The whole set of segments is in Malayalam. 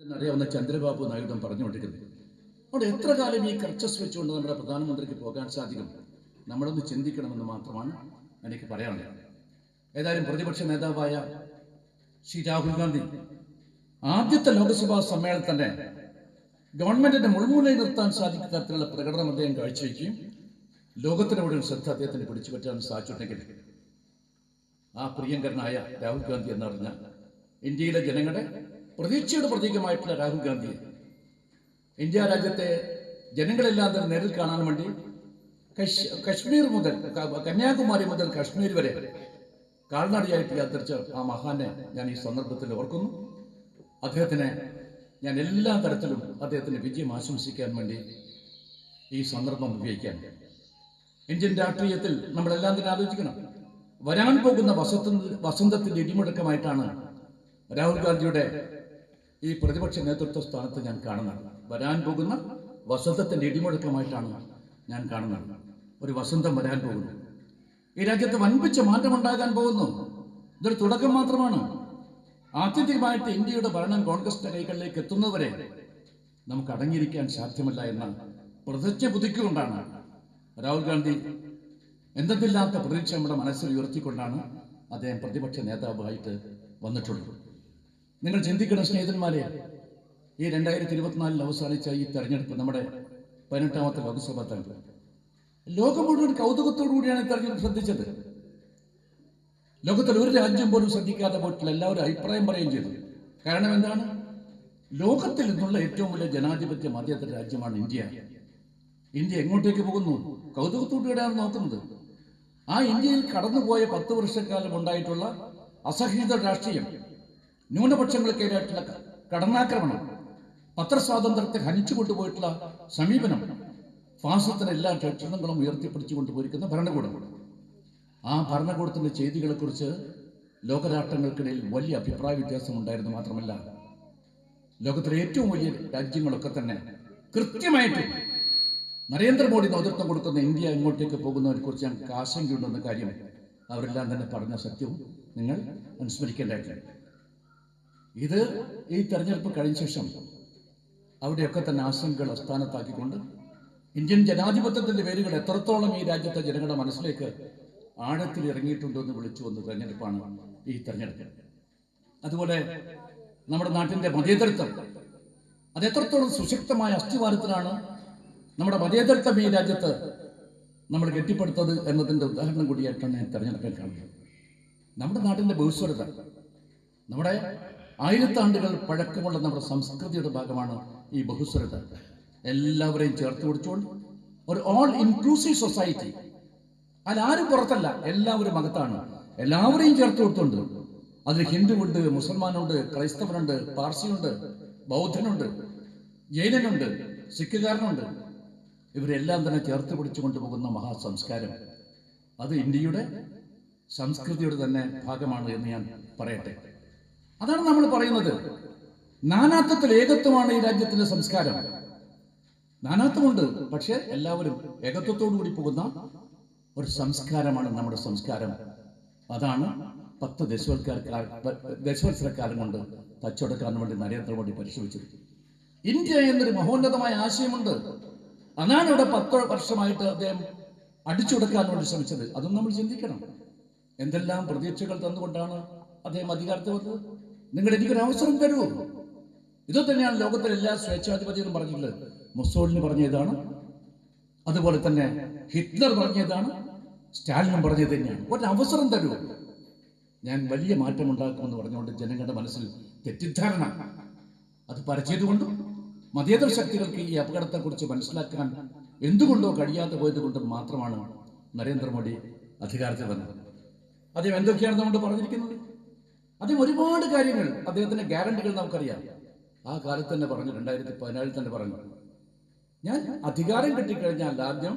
അറിയാവുന്ന ചന്ദ്രബാബു നായിഡു പറഞ്ഞുകൊണ്ടിരിക്കുന്നത്. അവിടെ എത്ര കാലം ഈ ക്രച്ചസ് വെച്ചുകൊണ്ട് നമ്മുടെ പ്രധാനമന്ത്രിക്ക് പോകാൻ സാധിക്കും? നമ്മളൊന്ന് ചിന്തിക്കണമെന്ന് മാത്രമാണ് എനിക്ക് പറയാനുള്ളത്. ഏതായാലും പ്രതിപക്ഷ നേതാവായ ശ്രീ രാഹുൽ ഗാന്ധി ആദ്യത്തെ ലോക്സഭാ സമ്മേളനം തന്നെ ഗവൺമെന്റിന്റെ മുൾമുനയിൽ നിർത്താൻ സാധിക്കുന്ന തരത്തിലുള്ള പ്രകടനം അദ്ദേഹം കാഴ്ചവെക്കുകയും ലോകത്തിന് മുഴുവൻ ശ്രദ്ധ അദ്ദേഹത്തിന് പിടിച്ചുപറ്റാൻ സാധിച്ചിട്ടുണ്ടെങ്കിൽ ആ പ്രിയങ്കരനായ രാഹുൽ ഗാന്ധി എന്നറിഞ്ഞ ഇന്ത്യയിലെ ജനങ്ങളുടെ പ്രതീക്ഷയുടെ പ്രതീകമായിട്ടുള്ള രാഹുൽ ഗാന്ധിയെ ഇന്ത്യ രാജ്യത്തെ ജനങ്ങളെല്ലാം തന്നെ നേരിൽ കാണാൻ വേണ്ടി കശ്മീർ മുതൽ കന്യാകുമാരി മുതൽ കശ്മീർ വരെ കാൽനടയായിട്ട് യാത്രിച്ച ആ മഹാനെ ഞാൻ ഈ സന്ദർഭത്തിൽ ഓർക്കുന്നു. അദ്ദേഹത്തിനെ ഞാൻ എല്ലാ തരത്തിലും അദ്ദേഹത്തിന് വിജയം ആശംസിക്കാൻ വേണ്ടി ഈ സന്ദർഭം ഉപയോഗിക്കാൻ. ഇന്ത്യൻ രാഷ്ട്രീയത്തിൽ നമ്മളെല്ലാം തന്നെ ആലോചിക്കണം. വരാൻ പോകുന്ന വസന്തത്തിന്റെ ഇടിമുഴക്കമായിട്ടാണ് രാഹുൽ ഗാന്ധിയുടെ ഈ പ്രതിപക്ഷ നേതൃത്വ സ്ഥാനത്ത് ഞാൻ കാണുന്നത്. വരാൻ പോകുന്ന വസന്തത്തിന്റെ ഇടിമുഴക്കമായിട്ടാണ് ഞാൻ കാണുന്നത്. ഒരു വസന്തം വരാൻ പോകുന്നു. ഈ രാജ്യത്ത് വൻപിച്ച മാറ്റമുണ്ടാകാൻ പോകുന്നു. ഇതൊരു തുടക്കം മാത്രമാണ്. ആത്യന്തികമായിട്ട് ഇന്ത്യയുടെ ഭരണം കോൺഗ്രസിന്റെ കൈകളിലേക്ക് എത്തുന്നവരെ നമുക്ക് അടങ്ങിയിരിക്കാൻ സാധ്യമല്ല എന്ന പ്രതിജ്ഞ പുതുക്കിക്കൊണ്ടാണ് രാഹുൽ ഗാന്ധി എന്തെന്നില്ലാത്ത പ്രതീക്ഷ നമ്മുടെ മനസ്സിൽ ഉയർത്തിക്കൊണ്ടാണ് അദ്ദേഹം പ്രതിപക്ഷ നേതാവായിട്ട് വന്നിട്ടുള്ളത്. നിങ്ങൾ ചിന്തിക്കണം സ്നേഹിതന്മാരെ, ഈ 2024 അവസാനിച്ച ഈ തെരഞ്ഞെടുപ്പ് നമ്മുടെ 18ാമത്തെ ലോക്സഭാ തെരഞ്ഞെടുപ്പ് ലോകം മുഴുവൻ കൗതുകത്തോടു കൂടിയാണ് ഈ തെരഞ്ഞെടുപ്പ് ശ്രദ്ധിച്ചത്. ലോകത്തിൽ ഒരു രാജ്യം പോലും ശ്രദ്ധിക്കാതെ പോയിട്ടുള്ള എല്ലാവരും അഭിപ്രായം പറയുകയും ചെയ്തു. കാരണം എന്താണ്? ലോകത്തിൽ നിന്നുള്ള ഏറ്റവും വലിയ ജനാധിപത്യ മതേതര രാജ്യമാണ് ഇന്ത്യ. ഇന്ത്യ എങ്ങോട്ടേക്ക് പോകുന്നു? കൗതുകത്തോടുകൂടിയാണ് നോക്കുന്നത്. ആ ഇന്ത്യയിൽ കടന്നുപോയ 10 വർഷക്കാലം ഉണ്ടായിട്ടുള്ള അസഹിഷ്ണുത രാഷ്ട്രീയം, ന്യൂനപക്ഷങ്ങൾക്കെതിരായിട്ടുള്ള കടന്നാക്രമണം, പത്രസ്വാതന്ത്ര്യത്തെ ഹനിച്ചു കൊണ്ടുപോയിട്ടുള്ള സമീപനം, ഫാസിസത്തിന് എല്ലാ ലക്ഷണങ്ങളും ഉയർത്തിപ്പിടിച്ചുകൊണ്ട് പോയിരിക്കുന്ന ഭരണകൂടം. ആ ഭരണകൂടത്തിന്റെ ചെയ്തികളെക്കുറിച്ച് ലോകരാഷ്ട്രങ്ങൾക്കിടയിൽ വലിയ അഭിപ്രായ വ്യത്യാസം ഉണ്ടായിരുന്നു. മാത്രമല്ല, ലോകത്തിലെ ഏറ്റവും വലിയ രാജ്യങ്ങളൊക്കെ തന്നെ കൃത്യമായിട്ട് നരേന്ദ്രമോദി നേതൃത്വം കൊടുക്കുന്ന ഇന്ത്യ എങ്ങോട്ടേക്ക് പോകുന്നതിനെ കുറിച്ച് ഞങ്ങൾക്ക് ആശങ്കയുണ്ടെന്ന കാര്യം അവരെല്ലാം തന്നെ പറഞ്ഞ സത്യവും നിങ്ങൾ അനുസ്മരിക്കേണ്ടതായിട്ടുണ്ട്. ഇത് ഈ തെരഞ്ഞെടുപ്പ് കഴിഞ്ഞ ശേഷം അവിടെയൊക്കെ തന്നെ ആശങ്കകൾ അസ്ഥാനത്താക്കിക്കൊണ്ട് ഇന്ത്യൻ ജനാധിപത്യത്തിന്റെ വേരുകൾ എത്രത്തോളം ഈ രാജ്യത്തെ ജനങ്ങളുടെ മനസ്സിലേക്ക് ആഴത്തിൽ ഇറങ്ങിയിട്ടുണ്ടോ എന്ന് വിളിച്ചു വന്ന തെരഞ്ഞെടുപ്പാണ് ഈ തെരഞ്ഞെടുപ്പ്. അതുപോലെ നമ്മുടെ നാട്ടിന്റെ മതേതരത്വം അത് എത്രത്തോളം സുശക്തമായ അസ്ഥിവാരത്തിലാണ് നമ്മുടെ മതേതരത്വം ഈ രാജ്യത്ത് നമ്മൾ കെട്ടിപ്പടുത്തത് എന്നതിൻ്റെ ഉദാഹരണം കൂടിയായിട്ടാണ് ഞാൻ തെരഞ്ഞെടുപ്പിൽ കാണുന്നത്. നമ്മുടെ നാട്ടിൻ്റെ ബഹുസ്വരത, നമ്മുടെ ആയിരത്താണ്ടുകൾ പഴക്കമുള്ള നമ്മുടെ സംസ്കൃതിയുടെ ഭാഗമാണ് ഈ ബഹുസ്വരത. എല്ലാവരെയും ചേർത്ത് പിടിച്ചുകൊണ്ട് ഒരു ഓൾ ഇൻക്ലൂസീവ് സൊസൈറ്റി, അതിലാരും പുറത്തല്ല, എല്ലാവരും അകത്താണ്. എല്ലാവരെയും ചേർത്ത് കൊടുത്തുണ്ട്. അതിൽ ഹിന്ദുവുണ്ട്, മുസൽമാനുണ്ട്, ക്രൈസ്തവനുണ്ട്, പാർസിയുണ്ട്, ബൗദ്ധനുണ്ട്, ജൈനനുണ്ട്, സിഖുകാരനുണ്ട്. ഇവരെല്ലാം തന്നെ ചേർത്ത് പിടിച്ചു കൊണ്ടുപോകുന്ന മഹാസംസ്കാരം അത് ഇന്ത്യയുടെ സംസ്കൃതിയുടെ തന്നെ ഭാഗമാണ് എന്ന് ഞാൻ പറയട്ടെ. അതാണ് നമ്മൾ പറയുന്നത്. നാനാത്വത്തിൽ ഏകത്വമാണ് ഈ രാജ്യത്തിന്റെ സംസ്കാരം. നാനാത്വമുണ്ട്, പക്ഷെ എല്ലാവരും ഏകത്വത്തോടു കൂടി പോകുന്ന ഒരു സംസ്കാരമാണ് നമ്മുടെ സംസ്കാരം. അതാണ് 10 ദശവത്സരക്കാലം കൊണ്ട് തച്ചൊടുക്കാൻ വേണ്ടി നരേന്ദ്രമോദി പരിശ്രമിച്ചത്. ഇന്ത്യ എന്നൊരു മഹോന്നതമായ ആശയമുണ്ട്. അതാണ് ഇവിടെ 10 വർഷമായിട്ട് അദ്ദേഹം അടിച്ചുകൊടുക്കാൻ വേണ്ടി ശ്രമിച്ചത്. അതും നമ്മൾ ചിന്തിക്കണം. എന്തെല്ലാം പ്രതീക്ഷകൾ തന്നുകൊണ്ടാണ് അദ്ദേഹം അധികാരത്തിൽ വന്നത്. നിങ്ങൾ എനിക്കൊരു അവസരം തരൂ. ഇത് തന്നെയാണ് ലോകത്തിലെ എല്ലാ സ്വേച്ഛാധിപതികളും പറഞ്ഞിട്ടുള്ളത്. മുസോളിനി പറഞ്ഞതാണ്, അതുപോലെ തന്നെ ഹിറ്റ്ലർ പറഞ്ഞതാണ്, സ്റ്റാലിനും പറഞ്ഞത് തന്നെയാണ്. ഒരവസരം തരൂ, ഞാൻ വലിയ മാറ്റം ഉണ്ടാക്കുമെന്ന് പറഞ്ഞുകൊണ്ട് ജനങ്ങളുടെ മനസ്സിൽ തെറ്റിദ്ധാരണ അത് പരച്ചതുകൊണ്ടും മതേതര ശക്തികൾക്ക് ഈ അപകടത്തെക്കുറിച്ച് മനസ്സിലാക്കാൻ എന്തുകൊണ്ടോ കഴിയാതെ പോയത് കൊണ്ടും മാത്രമാണ് നരേന്ദ്രമോദി അധികാരത്തിൽ വന്നത്. അദ്ദേഹം എന്തൊക്കെയാണ് നമ്മോട് പറഞ്ഞിരിക്കുന്നത്? അദ്ദേഹം ഒരുപാട് കാര്യങ്ങൾ, അദ്ദേഹത്തിന്റെ ഗ്യാരണ്ടികൾ നമുക്കറിയാം. ആ കാലത്ത് തന്നെ പറഞ്ഞു, 2014 തന്നെ പറഞ്ഞു, ഞാൻ അധികാരം കിട്ടിക്കഴിഞ്ഞാൽ ആദ്യം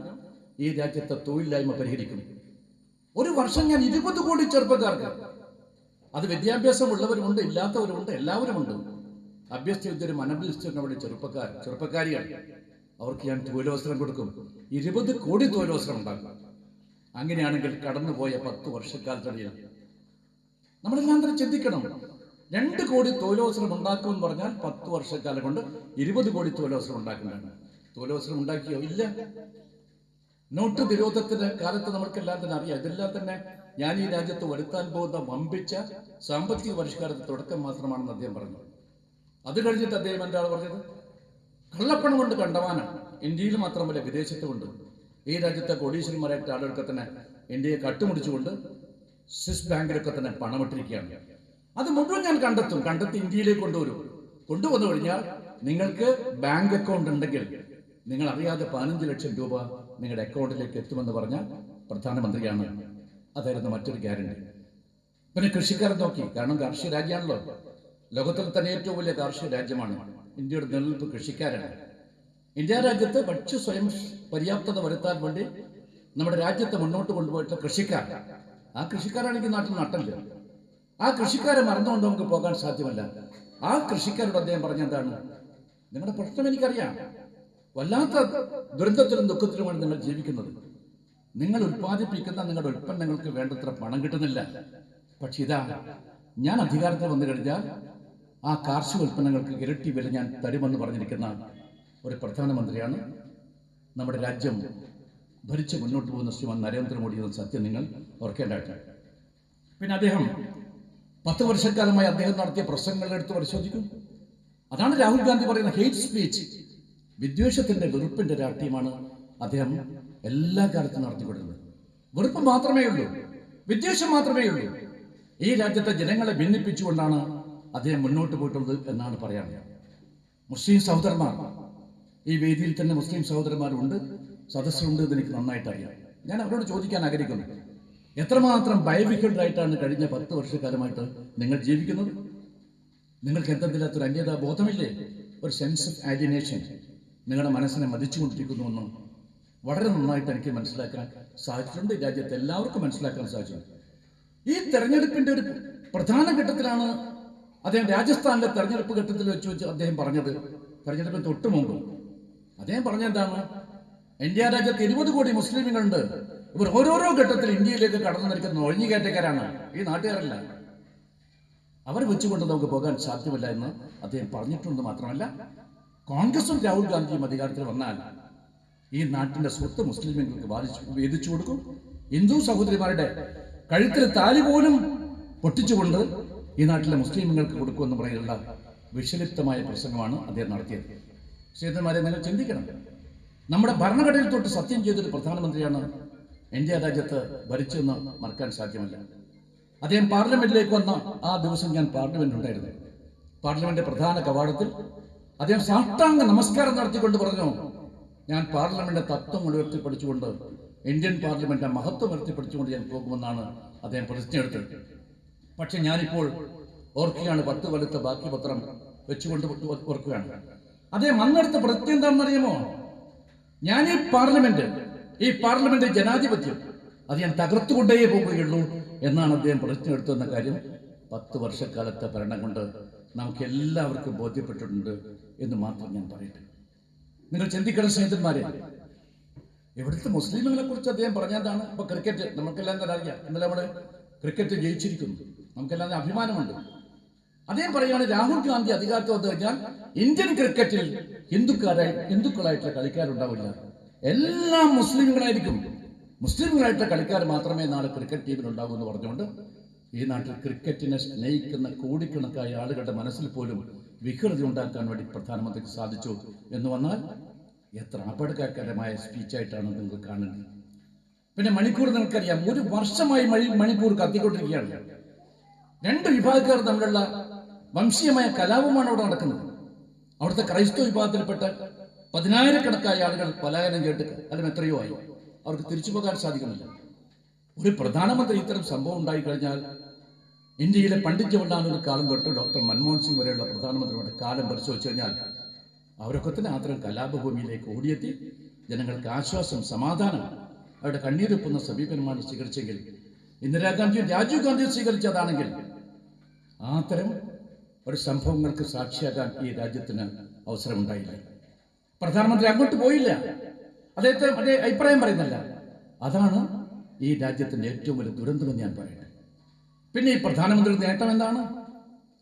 ഈ രാജ്യത്തെ തൊഴിലില്ലായ്മ പരിഹരിക്കും. ഒരു വർഷം ഞാൻ 20 കോടി ചെറുപ്പക്കാർക്ക്, അത് വിദ്യാഭ്യാസം ഉള്ളവരുമുണ്ട്, ഇല്ലാത്തവരുമുണ്ട്, എല്ലാവരുമുണ്ട്, അഭ്യസ്തവിദ്യരും അനഭ്യസ്തരും അവിടെ ചെറുപ്പക്കാരിയാണ്, അവർക്ക് ഞാൻ തൊഴിലവസരം കൊടുക്കും. 20 കോടി തൊഴിലവസരം ഉണ്ടാക്കും. അങ്ങനെയാണെങ്കിൽ കടന്നുപോയ 10 വർഷക്കാലത്തിനിടയിൽ നമ്മളെല്ലാം തന്നെ ചിന്തിക്കണം. 2 കോടി തൊഴിലവസരം ഉണ്ടാക്കുമെന്ന് പറഞ്ഞാൽ 10 വർഷക്കാലം കൊണ്ട് 20 കോടി തൊഴിലവസരം ഉണ്ടാക്കുന്നതാണ്. തൊഴിലവസരം ഉണ്ടാക്കിയോ? ഇല്ല. നോട്ട് നിരോധത്തിന്റെ കാലത്ത് നമുക്കെല്ലാം തന്നെ അറിയാം. ഇതെല്ലാം തന്നെ ഞാൻ ഈ രാജ്യത്ത് വരുത്താൻ പോകുന്ന വമ്പിച്ച സാമ്പത്തിക പരിഷ്കാരത്തിന്റെ തുടക്കം മാത്രമാണെന്ന് അദ്ദേഹം പറഞ്ഞു. അത് കഴിഞ്ഞിട്ട് അദ്ദേഹം എന്താണ് പറഞ്ഞത്? കള്ളപ്പണം കൊണ്ട് കണ്ടവാനാണ്. ഇന്ത്യയിൽ മാത്രമല്ല വിദേശത്തുമുണ്ട്. ഈ രാജ്യത്തെ കോടീശ്വരന്മാരായിട്ട് ആളുകൾക്ക് തന്നെ ഇന്ത്യയെ കട്ടുമുടിച്ചുകൊണ്ട് സ്വിസ് ബാങ്കിലൊക്കെ തന്നെ പണമിട്ടിരിക്കുകയാണ്. അത് മുഴുവൻ ഞാൻ കണ്ടെത്തി ഇന്ത്യയിലേക്ക് കൊണ്ടുവന്നു കഴിഞ്ഞാൽ നിങ്ങൾക്ക് ബാങ്ക് അക്കൗണ്ട് ഉണ്ടെങ്കിൽ നിങ്ങൾ അറിയാതെ 15 ലക്ഷം രൂപ നിങ്ങളുടെ അക്കൗണ്ടിലേക്ക് എത്തുമെന്ന് പറഞ്ഞ പ്രധാനമന്ത്രിയാണ്. അതായിരുന്നു മറ്റൊരു ഗ്യാരണ്ടി. പിന്നെ കൃഷിക്കാരെ നോക്കി. കാരണം കാർഷിക രാജ്യമാണല്ലോ. ലോകത്തിൽ തന്നെ ഏറ്റവും വലിയ കാർഷിക രാജ്യമാണ്. ഇന്ത്യയുടെ നിലനിൽപ്പ് കൃഷിക്കാരാണ്. ഇന്ത്യ രാജ്യത്ത് ഭക്ഷ്യ സ്വയം പര്യാപ്തത വരുത്താൻ വേണ്ടി നമ്മുടെ രാജ്യത്തെ മുന്നോട്ട് കൊണ്ടുപോയിട്ട് കൃഷിക്കാർ. ആ കൃഷിക്കാരാണെങ്കിൽ നാട്ടിൽ നട്ടല്. ആ കൃഷിക്കാരെ മറന്നുകൊണ്ട് നമുക്ക് പോകാൻ സാധ്യമല്ല. ആ കൃഷിക്കാരോട് അദ്ദേഹം പറഞ്ഞെന്താണ്? നിങ്ങളുടെ പ്രശ്നം എനിക്കറിയാം. വല്ലാത്ത ദുരന്തത്തിലും ദുഃഖത്തിലുമാണ് നിങ്ങൾ ജീവിക്കുന്നത്. നിങ്ങൾ ഉൽപ്പാദിപ്പിക്കുന്ന നിങ്ങളുടെ ഉൽപ്പന്നങ്ങൾക്ക് വേണ്ടത്ര പണം കിട്ടുന്നില്ല. പക്ഷെ ഇതാ, ഞാൻ അധികാരത്തിൽ വന്നു കഴിഞ്ഞാൽ ആ കാർഷിക ഉൽപ്പന്നങ്ങൾക്ക് ഇരട്ടി വില ഞാൻ തരുമെന്ന് പറഞ്ഞിരിക്കുന്ന ഒരു പ്രധാനമന്ത്രിയാണ് നമ്മുടെ രാജ്യം ഭരിച്ച് മുന്നോട്ട് പോകുന്ന ശ്രീമാൻ നരേന്ദ്രമോദി എന്ന സത്യം നിങ്ങൾ ഓർക്കേണ്ടതായിട്ട്. പിന്നെ അദ്ദേഹം 10 വർഷക്കാലമായി അദ്ദേഹം നടത്തിയ പ്രസംഗങ്ങൾ എടുത്ത് പരിശോധിക്കും. അതാണ് രാഹുൽ ഗാന്ധി പറയുന്ന ഹെയ്റ്റ് സ്പീച്ച്. വിദ്വേഷത്തിന്റെ വെറുപ്പിന്റെ രാഷ്ട്രീയമാണ് അദ്ദേഹം എല്ലാ കാലത്തും നടത്തിക്കൊണ്ടിരുന്നത്. വെറുപ്പ് മാത്രമേ ഉള്ളൂ, വിദ്വേഷം മാത്രമേ ഉള്ളൂ. ഈ രാജ്യത്തെ ജനങ്ങളെ ഭിന്നിപ്പിച്ചുകൊണ്ടാണ് അദ്ദേഹം മുന്നോട്ട് പോയിട്ടുള്ളത് എന്നാണ് പറയാനുള്ളത്. മുസ്ലിം സഹോദരന്മാർ, ഈ വേദിയിൽ തന്നെ മുസ്ലിം സഹോദരന്മാരുണ്ട്, സദസ്സുണ്ട് എന്ന് എനിക്ക് നന്നായിട്ട് അറിയാം. ഞാൻ അവരോട് ചോദിക്കാൻ ആഗ്രഹിക്കുന്നു, എത്രമാത്രം ഭയവിഹ്വലരായിട്ടാണ് കഴിഞ്ഞ 10 വർഷക്കാലമായിട്ട് നിങ്ങൾ ജീവിക്കുന്നത്? നിങ്ങൾക്ക് എന്തെങ്കിലാത്തൊരു അന്യതാ ബോധമില്ലേ? ഒരു സെൻസ് ഓഫ് ആലിനേഷൻ നിങ്ങളുടെ മനസ്സിനെ മതിച്ചുകൊണ്ടിരിക്കുന്നുവെന്ന് വളരെ നന്നായിട്ട് എനിക്ക് മനസ്സിലാക്കാൻ സാധിച്ചിട്ടുണ്ട്. ഈ രാജ്യത്ത് എല്ലാവർക്കും മനസ്സിലാക്കാൻ സാധിച്ചിട്ടുണ്ട്. ഈ തെരഞ്ഞെടുപ്പിന്റെ ഒരു പ്രധാന ഘട്ടത്തിലാണ് അദ്ദേഹം രാജസ്ഥാനിലെ തെരഞ്ഞെടുപ്പ് ഘട്ടത്തിൽ വെച്ച് അദ്ദേഹം പറഞ്ഞത്. തെരഞ്ഞെടുപ്പിന് തൊട്ട് മുമ്പ് അദ്ദേഹം പറഞ്ഞെന്താണ്? ഇന്ത്യ രാജ്യത്ത് 20 കോടി മുസ്ലിമുകളുണ്ട്. ഇവർ ഓരോരോ ഘട്ടത്തിൽ ഇന്ത്യയിലേക്ക് കടന്നു നിൽക്കുന്ന ഒഴിഞ്ഞുകയറ്റക്കാരാണ്, ഈ നാട്ടുകാരല്ല. അവർ വെച്ചുകൊണ്ട് നമുക്ക് പോകാൻ സാധ്യമല്ല എന്ന് അദ്ദേഹം പറഞ്ഞിട്ടുണ്ട്. മാത്രമല്ല, കോൺഗ്രസും രാഹുൽ ഗാന്ധിയും അധികാരത്തിൽ വന്നാൽ ഈ നാട്ടിന്റെ സ്വത്ത് മുസ്ലിമുകൾക്ക് വേദിച്ചു കൊടുക്കും. ഹിന്ദു സഹോദരിമാരുടെ കഴുത്തിൽ താലി പോലും പൊട്ടിച്ചുകൊണ്ട് ഈ നാട്ടിലെ മുസ്ലിമുകൾക്ക് കൊടുക്കുമെന്ന് പറയുന്ന വിഷലിപ്തമായ പ്രസംഗമാണ് അദ്ദേഹം നടത്തിയത്. സഹോദരന്മാരെ, നിങ്ങൾ ചിന്തിക്കണം. നമ്മുടെ ഭരണഘടനയിൽ തൊട്ട് സത്യം ചെയ്തൊരു പ്രധാനമന്ത്രിയാണ് ഇന്ത്യ രാജ്യത്ത് ഭരിച്ചെന്ന് മറക്കാൻ സാധ്യമല്ല. അദ്ദേഹം പാർലമെന്റിലേക്ക് വന്ന ആ ദിവസം ഞാൻ പാർലമെന്റിലുണ്ടായിരുന്നു. പാർലമെന്റ് പ്രധാന കവാടത്തിൽ അദ്ദേഹം സാഷ്ടാംഗ നമസ്കാരം നടത്തിക്കൊണ്ട് പറഞ്ഞു, ഞാൻ പാർലമെന്റ് തത്വം ഉയർത്തിപ്പടിച്ചുകൊണ്ട്, ഇന്ത്യൻ പാർലമെന്റ് മഹത്വം ഉയർത്തിപ്പടിച്ചുകൊണ്ട് ഞാൻ പോകുമെന്നാണ് അദ്ദേഹം പ്രതിജ്ഞ എടുത്തത്. പക്ഷെ ഞാനിപ്പോൾ ഓർക്കുകയാണ്, 10 കൊല്ലത്തെ ബാക്കി പത്രം വെച്ചുകൊണ്ട് ഓർക്കുകയാണ്. അദ്ദേഹം അന്നെടുത്ത പ്രതിജ്ഞ എന്താണെന്നറിയുമോ? ഞാൻ ഈ പാർലമെന്റ് ജനാധിപത്യം അത് ഞാൻ തകർത്തുകൊണ്ടേ പോകുകയുള്ളൂ എന്നാണ് അദ്ദേഹം പ്രതിജ്ഞ എടുത്തുവെന്ന കാര്യം 10 വർഷക്കാലത്തെ ഭരണം കൊണ്ട് നമുക്ക് എല്ലാവർക്കും ബോധ്യപ്പെട്ടിട്ടുണ്ട് എന്ന് മാത്രം ഞാൻ പറയട്ടെ. നിങ്ങൾ ചിന്തിക്കണം സ്നേഹിതന്മാരെ, ഇവിടുത്തെ മുസ്ലിമുകളെ കുറിച്ച് അദ്ദേഹം പറഞ്ഞതാണ്. ഇപ്പൊ ക്രിക്കറ്റ് നമുക്കെല്ലാം തന്നെ അറിയാം. ഇന്നലെ നമ്മൾ ക്രിക്കറ്റ് ജയിച്ചിരിക്കുന്നു, നമുക്കെല്ലാം അഭിമാനമുണ്ട്. അദ്ദേഹം പറയുകയാണ്, രാഹുൽ ഗാന്ധി അധികാരത്തിൽ വന്നു കഴിഞ്ഞാൽ ഇന്ത്യൻ ക്രിക്കറ്റിൽ ഹിന്ദുക്കളായിട്ടുള്ള കളിക്കാരുണ്ടാവില്ല, എല്ലാം മുസ്ലിമുകളായിട്ടുള്ള കളിക്കാർ മാത്രമേ നാളെ ക്രിക്കറ്റ് ടീമിൽ ഉണ്ടാകൂ എന്ന് പറഞ്ഞുകൊണ്ട് ഈ നാട്ടിൽ ക്രിക്കറ്റിനെ സ്നേഹിക്കുന്ന കോടിക്കണക്കായ ആളുകളുടെ മനസ്സിൽ പോലും വികൃതി ഉണ്ടാക്കാൻ വേണ്ടി പ്രധാനമന്ത്രിക്ക് സാധിച്ചു എന്ന് വന്നാൽ എത്ര അപകടകരമായ സ്പീച്ചായിട്ടാണ് നിങ്ങൾ കാണുന്നത്. പിന്നെ മണിപ്പൂർ നിങ്ങൾക്കറിയാം, 1 വർഷമായി മണിപ്പൂർ കത്തിക്കൊണ്ടിരിക്കുകയാണ്. 2 വിഭാഗക്കാർ തമ്മിലുള്ള വംശീയമായ കലാപമാണ് അവിടെ നടക്കുന്നത്. അവിടുത്തെ ക്രൈസ്തവ വിഭാഗത്തിൽപ്പെട്ട 10,000-കണക്കായ ആളുകൾ പലായനം കേട്ട് അല്ലെങ്കിൽ എത്രയോ ആയി, അവർക്ക് തിരിച്ചു പോകാൻ സാധിക്കുന്നില്ല. ഒരു പ്രധാനമന്ത്രി ഇത്തരം സംഭവം ഉണ്ടായിക്കഴിഞ്ഞാൽ ഇന്ത്യയിലെ പണ്ഡിറ്റ് ജവഹർലാൽ കാലം തൊട്ട് ഡോക്ടർ മൻമോഹൻ സിംഗ് വരെയുള്ള പ്രധാനമന്ത്രിയുടെ കാലം പരിശോധിച്ചു കഴിഞ്ഞാൽ അവരൊക്കെ തന്നെ അത്തരം കലാപഭൂമിയിലേക്ക് ഓടിയെത്തി ജനങ്ങൾക്ക് ആശ്വാസം, സമാധാനം, അവരുടെ കണ്ണീരൊപ്പുന്ന സമീപനമാണ് സ്വീകരിച്ചെങ്കിൽ, ഇന്ദിരാഗാന്ധിയും രാജീവ് ഗാന്ധിയും സ്വീകരിച്ചതാണെങ്കിൽ അത്തരം ഒരു സംഭവങ്ങൾക്ക് സാക്ഷിയാകാൻ ഈ രാജ്യത്തിന് അവസരമുണ്ടായില്ല. പ്രധാനമന്ത്രി അങ്ങോട്ട് പോയില്ല, അദ്ദേഹത്തെ അതേ അഭിപ്രായം പറയുന്നില്ല. അതാണ് ഈ രാജ്യത്തിന്റെ ഏറ്റവും വലിയ ദുരന്തമെന്ന് ഞാൻ പറയട്ടെ. പിന്നെ ഈ പ്രധാനമന്ത്രി നേട്ടം എന്താണ്?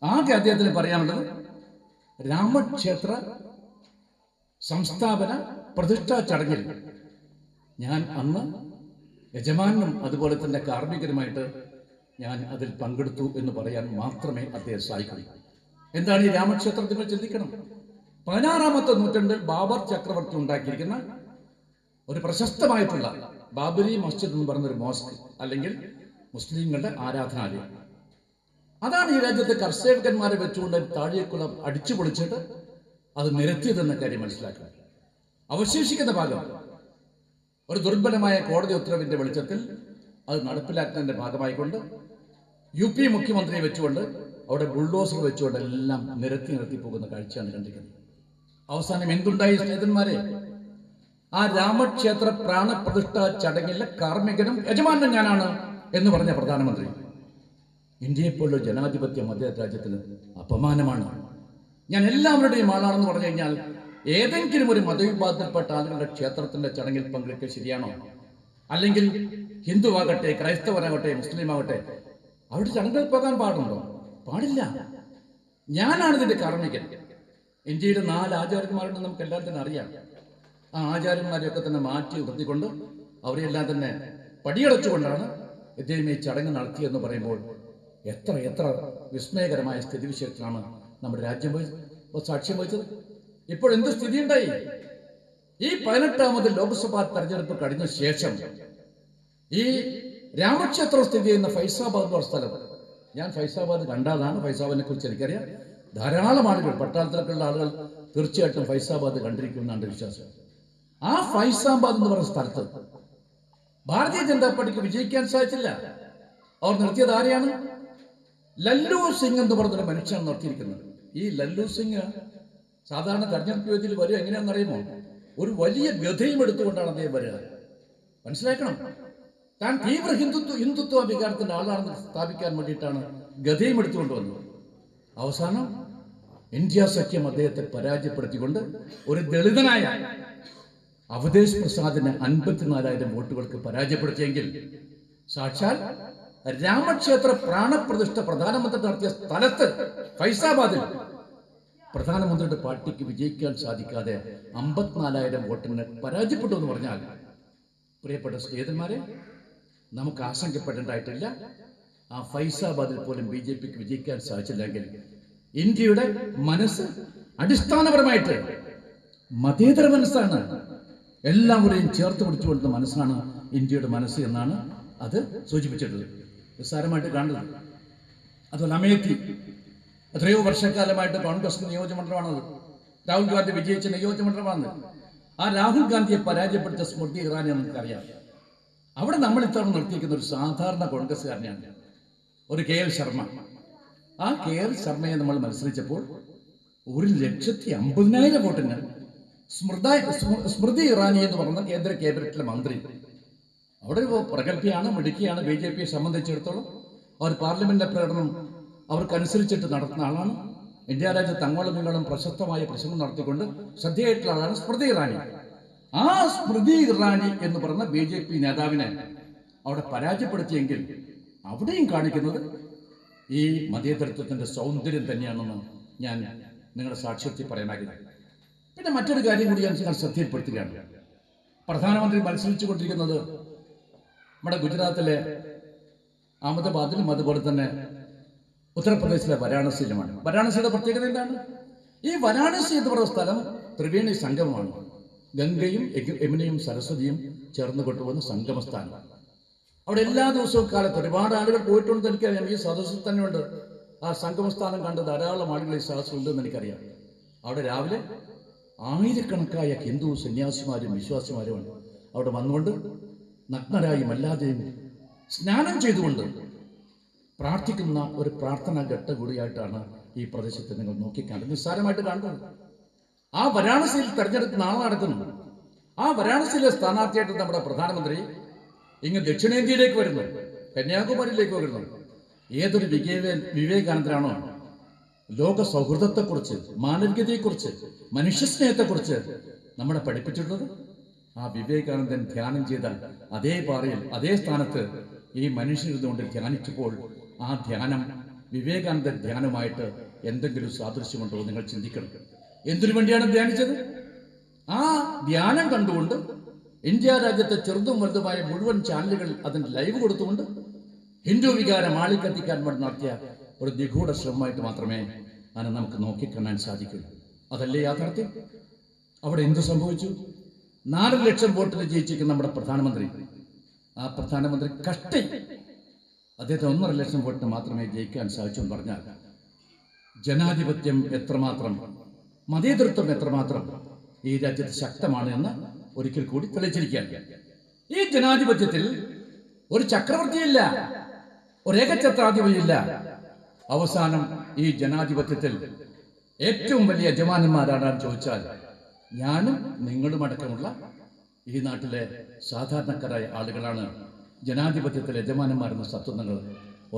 ആകെ അദ്ദേഹത്തിന് പറയാനുള്ളത് രാമക്ഷേത്ര സംസ്ഥാപന പ്രതിഷ്ഠാ ചടങ്ങിൽ ഞാൻ അന്ന് യജമാനും അതുപോലെ തന്നെ കാർമ്മികരുമായിട്ട് ഞാൻ അതിൽ പങ്കെടുത്തു എന്ന് പറയാൻ മാത്രമേ അദ്ദേഹം സഹായിക്കൂ. എന്താണ് ഈ രാമക്ഷേത്രം? നിങ്ങൾ ചിന്തിക്കണം. 16-ാമത്തെ നൂറ്റാണ്ടിൽ ബാബർ ചക്രവർത്തി ഉണ്ടാക്കിയിരിക്കുന്ന ഒരു പ്രശസ്തമായിട്ടുള്ള ബാബരി മസ്ജിദ് എന്ന് പറഞ്ഞൊരു മോസ്ക്, അല്ലെങ്കിൽ മുസ്ലിങ്ങളുടെ ആരാധനാലയം. അതാണ് ഈ രാജ്യത്തെ കർഷകന്മാരെ വെച്ചുകൊണ്ട് താഴേക്കുളം അടിച്ചു പൊളിച്ചിട്ട് അത് നിരത്തിയതെന്ന കാര്യം മനസ്സിലാക്കുക. അവശേഷിക്കുന്ന ഭാഗം ഒരു ദുർബലമായ കോടതി ഉത്തരവിന്റെ വെളിച്ചത്തിൽ അത് നടപ്പിലാക്കുന്നതിന്റെ ഭാഗമായിക്കൊണ്ട് UP മുഖ്യമന്ത്രിയെ വെച്ചുകൊണ്ട് അവിടെ ബുൾഡോസർ വെച്ചുകൊണ്ട് എല്ലാം നിരത്തി പോകുന്ന കാഴ്ചയാണ് കണ്ടിരിക്കുന്നത്. അവസാനം എന്തുണ്ടായി സ്നേഹിതന്മാരെ? ആ രാമക്ഷേത്ര പ്രാണപ്രതിഷ്ഠ ചടങ്ങിലെ കാർമ്മികനും യജമാനും ഞാനാണ് എന്ന് പറഞ്ഞ പ്രധാനമന്ത്രി ഇന്ത്യയെപ്പോലുള്ള ജനാധിപത്യ മധ്യ രാജ്യത്തിന് അപമാനമാണ്. ഞാൻ എല്ലാവരുടെയും ആളാണെന്ന് പറഞ്ഞു കഴിഞ്ഞാൽ ഏതെങ്കിലും ഒരു മതവിഭാഗത്തിൽപ്പെട്ട ആളുകളുടെ ക്ഷേത്രത്തിന്റെ ചടങ്ങിൽ പങ്കെടുക്കുക ശരിയാണോ? അല്ലെങ്കിൽ ഹിന്ദുവാകട്ടെ, ക്രൈസ്തവരാകട്ടെ, മുസ്ലിം ആകട്ടെ, അവരുടെ ചടങ്ങിൽ പോകാൻ പാടുണ്ടോ? പാടില്ല. ഞാനാണ് ഇതിന്റെ കാർമ്മികൻ. ഇന്ത്യയുടെ 4 ആചാര്യന്മാരുണ്ട്, നമുക്ക് എല്ലാം തന്നെ അറിയാം. ആ ആചാര്യന്മാരെയൊക്കെ തന്നെ മാറ്റി നിർത്തിക്കൊണ്ട് അവരെല്ലാം തന്നെ പടിയടച്ചുകൊണ്ടാണ് ഇദ്ദേഹം ഈ ചടങ്ങ് നടത്തിയെന്ന് പറയുമ്പോൾ എത്ര വിസ്മയകരമായ സ്ഥിതിവിശേഷത്തിലാണ് നമ്മുടെ രാജ്യം സാക്ഷ്യം വഹിച്ചത്. ഇപ്പോൾ എന്ത് സ്ഥിതി ഉണ്ടായി? ഈ 18ാമത് ലോക്സഭാ തെരഞ്ഞെടുപ്പ് കഴിഞ്ഞ ശേഷം ഈ രാമക്ഷേത്രം സ്ഥിതി ചെയ്യുന്ന ഫൈസാബാദ് എന്ന സ്ഥലം, ഞാൻ ഫൈസാബാദ് കണ്ടാലാണ്, ഫൈസാബാദിനെ കുറിച്ച് എനിക്കറിയാം. ധാരാളം ആളുകൾ, പട്ടാളത്തിലൊക്കെയുള്ള ആളുകൾ തീർച്ചയായിട്ടും ഫൈസാബാദ് കണ്ടിരിക്കുമെന്നാണ് വിശ്വാസം. ആ ഫൈസാബാദ് എന്ന് പറയുന്ന സ്ഥലത്ത് ഭാരതീയ ജനതാ പാർട്ടിക്ക് വിജയിക്കാൻ സാധിച്ചില്ല. അവർ നിർത്തിയത് ആരെയാണ്? ലല്ലു സിംഗ് എന്ന് പറഞ്ഞൊരു മനുഷ്യനാണ് നിർത്തിയിരിക്കുന്നത്. ഈ ലല്ലു സിംഗ് സാധാരണ തെരഞ്ഞെടുപ്പ് വേദിയിൽ വരിക എങ്ങനെയാണെന്ന് അറിയുമോ? ഒരു വലിയ ഗതയും എടുത്തുകൊണ്ടാണ് അദ്ദേഹം വരിക. മനസ്സിലാക്കണം. താൻ തീവ്ര ഹിന്ദുത്വ വികാരത്തിന്റെ ആളാണെന്ന് സ്ഥാപിക്കാൻ വേണ്ടിയിട്ടാണ് ഗതയും എടുത്തുകൊണ്ട് വന്നത്. അവസാനം ഇന്ത്യ സഖ്യം അദ്ദേഹത്തെ പരാജയപ്പെടുത്തിക്കൊണ്ട് ഒരു ദളിതനായ അവധേഷ് പ്രസാദിനെ 54,000 വോട്ടുകൾക്ക് പരാജയപ്പെടുത്തിയെങ്കിൽ സാക്ഷാൽ രാമക്ഷേത്ര പ്രാണപ്രതിഷ്ഠ പ്രധാനമന്ത്രി നടത്തിയ സ്ഥലത്ത് ഫൈസാബാദിൽ പ്രധാനമന്ത്രിയുടെ പാർട്ടിക്ക് വിജയിക്കാൻ സാധിക്കാതെ 54,000 വോട്ടിന് പരാജയപ്പെട്ടു എന്ന് പറഞ്ഞാൽ, പ്രിയപ്പെട്ട സ്നേഹിതന്മാരെ, നമുക്ക് ആശങ്കപ്പെടേണ്ടതായിട്ടില്ല. ആ ഫൈസാബാദിൽ പോലും BJPക്ക് വിജയിക്കാൻ സാധിച്ചില്ലെങ്കിൽ ഇന്ത്യയുടെ മനസ്സ് അടിസ്ഥാനപരമായിട്ട് മതേതര മനസ്സാണ്. എല്ലാവരെയും ചേർത്ത് പിടിച്ചുകൊണ്ടുന്ന മനസ്സാണ് ഇന്ത്യയുടെ മനസ്സ് എന്നാണ് അത് സൂചിപ്പിച്ചിട്ടുള്ളത്. നിസ്സാരമായിട്ട് കാണുന്നത്. അതുപോലെ അമേഠി എത്രയോ വർഷക്കാലമായിട്ട് കോൺഗ്രസ് നിയോജകമണ്ഡലമാണത്. രാഹുൽ ഗാന്ധി വിജയിച്ച നിയോജകമണ്ഡലമാണ്. ആ രാഹുൽ ഗാന്ധിയെ പരാജയപ്പെടുത്തിയ സ്മൃതി ഇറാനി നമുക്കറിയാം. അവിടെ നമ്മൾ ഇത്തവണ നിർത്തിയിരിക്കുന്ന ഒരു സാധാരണ കോൺഗ്രസ്സുകാരനെയാണ്, ഒരു KL ശർമ്മ. ആ KL ശർമ്മയെ നമ്മൾ മത്സരിച്ചപ്പോൾ 1,50,000 വോട്ടിന് സ്മൃതി ഇറാനി എന്ന് പറഞ്ഞ കേന്ദ്ര ക്യാബിനറ്റിലെ മന്ത്രി, അവിടെ പ്രഗത്ഭയാണ്, മിടുക്കിയാണ്. BJPയെ സംബന്ധിച്ചിടത്തോളം അവർ പാർലമെന്റിലെ പ്രകടനം അവർക്കനുസരിച്ചിട്ട് നടത്തുന്ന ആളാണ്. ഇന്ത്യ രാജ്യത്ത് അങ്ങോളം ഇങ്ങോളം പ്രശസ്തമായ പ്രസംഗം നടത്തിക്കൊണ്ട് ശ്രദ്ധയായിട്ടുള്ള ആളാണ് സ്മൃതി ഇറാനി. ആ സ്മൃതി ഇറാനി എന്ന് പറഞ്ഞ BJP നേതാവിനെ അവിടെ പരാജയപ്പെടുത്തിയെങ്കിൽ അവിടെയും കാണിക്കുന്നത് ഈ മതേതരത്വത്തിന്റെ സൗന്ദര്യം തന്നെയാണെന്ന് ഞാൻ നിങ്ങളുടെ സാക്ഷ്യത്തിൽ പറയാനാകില്ല. പിന്നെ മറ്റൊരു കാര്യം കൂടി ഞാൻ ശ്രദ്ധയിൽപ്പെടുത്തുകയാണ്. പ്രധാനമന്ത്രി മത്സരിച്ചു കൊണ്ടിരിക്കുന്നത് നമ്മുടെ ഗുജറാത്തിലെ അഹമ്മദാബാദിലും അതുപോലെ തന്നെ ഉത്തർപ്രദേശിലെ വാരാണസിയിലുമാണ്. വാരാണസിയുടെ പ്രത്യേകത എന്താണ്? ഈ വാരാണസി എന്ന് പറയുന്ന സ്ഥലം ത്രിവേണി സംഗമമാണ്. ഗംഗയും യമുനയും സരസ്വതിയും ചേർന്ന് കൊണ്ടുപോകുന്ന സംഗമസ്ഥാനം. അവിടെ എല്ലാ ദിവസവും കാലത്ത് ഒരുപാട് ആളുകൾ പോയിട്ടുണ്ടെന്ന് എനിക്കറിയാം. ഈ സദസ്സിൽ തന്നെ ഉണ്ട്. ആ സംഗമസ്ഥാനം കണ്ട് ധാരാളം ആളുകൾ ഈ സദസ്സിലുണ്ടെന്ന് എനിക്കറിയാം. അവിടെ രാവിലെ ആയിരക്കണക്കായ ഹിന്ദു സന്യാസിമാരും വിശ്വാസിമാരുമാണ് അവിടെ വന്നുകൊണ്ട് നഗ്നരായും അല്ലാതെയും സ്നാനം ചെയ്തുകൊണ്ട് പ്രാർത്ഥിക്കുന്ന ഒരു പ്രാർത്ഥനാ ഘട്ട കൂടിയായിട്ടാണ് ഈ പ്രദേശത്ത് നിങ്ങൾ നോക്കിക്കാണുന്നത്. നിസ്സാരമായിട്ട് കാണുന്നത്. ആ വാരാണസിയിൽ തെരഞ്ഞെടുപ്പ് നാളെ നടക്കുന്നു. ആ വാരാണസിയിലെ സ്ഥാനാർത്ഥിയായിട്ട് നമ്മുടെ പ്രധാനമന്ത്രി ഇങ്ങ് ദക്ഷിണേന്ത്യയിലേക്ക് വരുന്നു, കന്യാകുമാരിയിലേക്ക് വരുന്നു. ഏതൊരു വിവേകാനന്ദനാണോ ലോക സൗഹൃദത്തെക്കുറിച്ച്, മാനവികതയെക്കുറിച്ച്, മനുഷ്യസ്നേഹത്തെക്കുറിച്ച് നമ്മളെ പഠിപ്പിച്ചിട്ടുള്ളത്, ആ വിവേകാനന്ദൻ ധ്യാനം ചെയ്താൽ അതേ പാറയിൽ അതേ സ്ഥാനത്ത് ഈ മനുഷ്യരുന്നുകൊണ്ട് ധ്യാനിച്ചപ്പോൾ ആ ധ്യാനം വിവേകാനന്ദ ധ്യാനവുമായിട്ട് എന്തെങ്കിലും സാദൃശ്യമുണ്ടോ നിങ്ങൾ ചിന്തിക്കണം. എന്തിനു വേണ്ടിയാണ് ധ്യാനിച്ചത്? ആ ധ്യാനം കണ്ടുകൊണ്ട് ഇന്ത്യ രാജ്യത്തെ ചെറുതും വലുതുമായ മുഴുവൻ ചാനലുകൾ അതിന് ലൈവ് കൊടുത്തുകൊണ്ട് ഹിന്ദു വികാരം ആളിക്കത്തിക്കാൻ വേണ്ടി നടത്തിയ ഒരു നിഗൂഢ ശ്രമമായിട്ട് മാത്രമേ അതിനെ നമുക്ക് നോക്കിക്കാണാൻ സാധിക്കുള്ളൂ. അതല്ലേ യാഥാർത്ഥ്യം? അവിടെ എന്ത് സംഭവിച്ചു? 4 ലക്ഷം വോട്ടിൽ ജയിച്ചിരിക്കുന്ന നമ്മുടെ പ്രധാനമന്ത്രി, ആ പ്രധാനമന്ത്രി കഷ്ടി അദ്ദേഹത്തെ 1.5 ലക്ഷം വോട്ടിന് മാത്രമേ ജയിക്കാൻ സാധിച്ചു എന്ന് പറഞ്ഞാൽ ജനാധിപത്യം എത്രമാത്രം, മതേതരത്വം എത്രമാത്രം ഈ രാജ്യത്ത് ശക്തമാണ് എന്ന് ഒരിക്കൽ കൂടി തെളിയിച്ചിരിക്കുകയാണ്. ഈ ജനാധിപത്യത്തിൽ ഒരു ചക്രവർത്തിയില്ല, ഒരു ഏകഛത്രാധിപതിയില്ല. അവസാനം ഈ ജനാധിപത്യത്തിൽ ഏറ്റവും വലിയ യജമാനന്മാരാണെന്ന് ചോദിച്ചാൽ ഞാനും നിങ്ങളുമടക്കമുള്ള ഈ നാട്ടിലെ സാധാരണക്കാരായ ആളുകളാണ് ജനാധിപത്യത്തിലെ യജമാനന്മാരെന്ന സത്വങ്ങൾ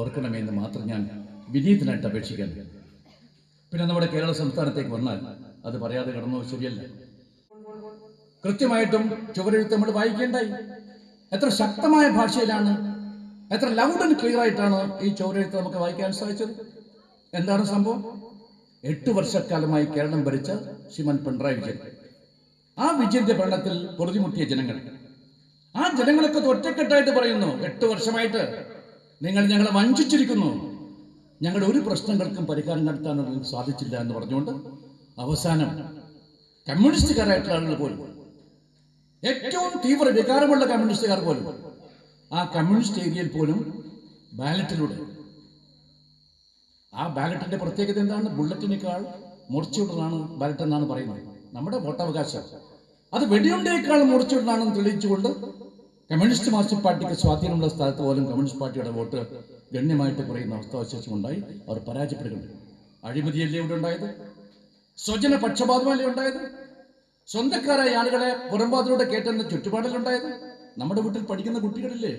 ഓർക്കണമെന്ന് മാത്രം ഞാൻ വിനീതനായിട്ട് അപേക്ഷിക്കുന്നു. പിന്നെ നമ്മുടെ കേരള സംസ്ഥാനത്തേക്ക് വന്നാൽ അത് പറയാതെ കടന്നു ശരിയല്ല. കൃത്യമായിട്ടും ചുവരെഴുത്ത് നമ്മൾ വായിക്കേണ്ടായി. എത്ര ശക്തമായ ഭാഷയിലാണ്, എത്ര ലൗഡ് ആൻഡ് ക്ലിയർ ആയിട്ടാണ് ഈ ചുവരെഴുത്ത് നമുക്ക് വായിക്കാൻ സാധിച്ചത്. എന്താണ് സംഭവം? 8 വർഷക്കാലമായി കേരളം ഭരിച്ച ശ്രീമാൻ പിണറായി വിജയൻ, ആ വിജയന്റെ ഭരണത്തിൽ പൊറുതിമുട്ടിയ ജനങ്ങൾ, ആ ജനങ്ങളൊക്കെ ഒറ്റക്കെട്ടായിട്ട് പറയുന്നു, 8 വർഷമായിട്ട് നിങ്ങൾ ഞങ്ങളെ വഞ്ചിച്ചിരിക്കുന്നു, ഞങ്ങളുടെ ഒരു പ്രശ്നങ്ങൾക്കും പരിഹാരം നടത്താൻ സാധിച്ചില്ല എന്ന് പറഞ്ഞുകൊണ്ട് അവസാനം കമ്മ്യൂണിസ്റ്റുകാരായിട്ടുള്ള ആളുകൾ പോലും, ഏറ്റവും തീവ്ര വികാരമുള്ള കമ്മ്യൂണിസ്റ്റുകാർ പോലും, ആ കമ്മ്യൂണിസ്റ്റ് ഏരിയയിൽ പോലും ബാലറ്റിലൂടെ, ആ ബാലറ്റിന്റെ പ്രത്യേകത എന്താണ്? ബുള്ളറ്റിനേക്കാൾ മൂർച്ചയുള്ളതാണ് ബാലറ്റ് എന്നാണ് പറയുന്നത്. നമ്മുടെ വോട്ടവകാശം അത് വെടിയുണ്ടേക്കാൾ മൂർച്ചയുള്ളതാണെന്ന് തെളിയിച്ചുകൊണ്ട് കമ്മ്യൂണിസ്റ്റ് മാർക്സിസ്റ്റ് പാർട്ടിക്ക് സ്വാധീനമുള്ള സ്ഥലത്ത് പോലും കമ്മ്യൂണിസ്റ്റ് പാർട്ടിയുടെ വോട്ട് ഗണ്യമായിട്ട് കുറയുന്ന അവസ്ഥാവിശേഷമുണ്ടായി. അവർ പരാജയപ്പെടുകയുണ്ട്. അഴിമതിയല്ലേ ഇവിടെ ഉണ്ടായത്? സ്വജന പക്ഷപാതമല്ലേ ഉണ്ടായത്? സ്വന്തക്കാരായ ആളുകളെ പുറംപാതിലൂടെ കയറ്റുന്ന ചുറ്റുപാടിലുണ്ടായത്? നമ്മുടെ വീട്ടിൽ പഠിക്കുന്ന കുട്ടികളില്ലേ,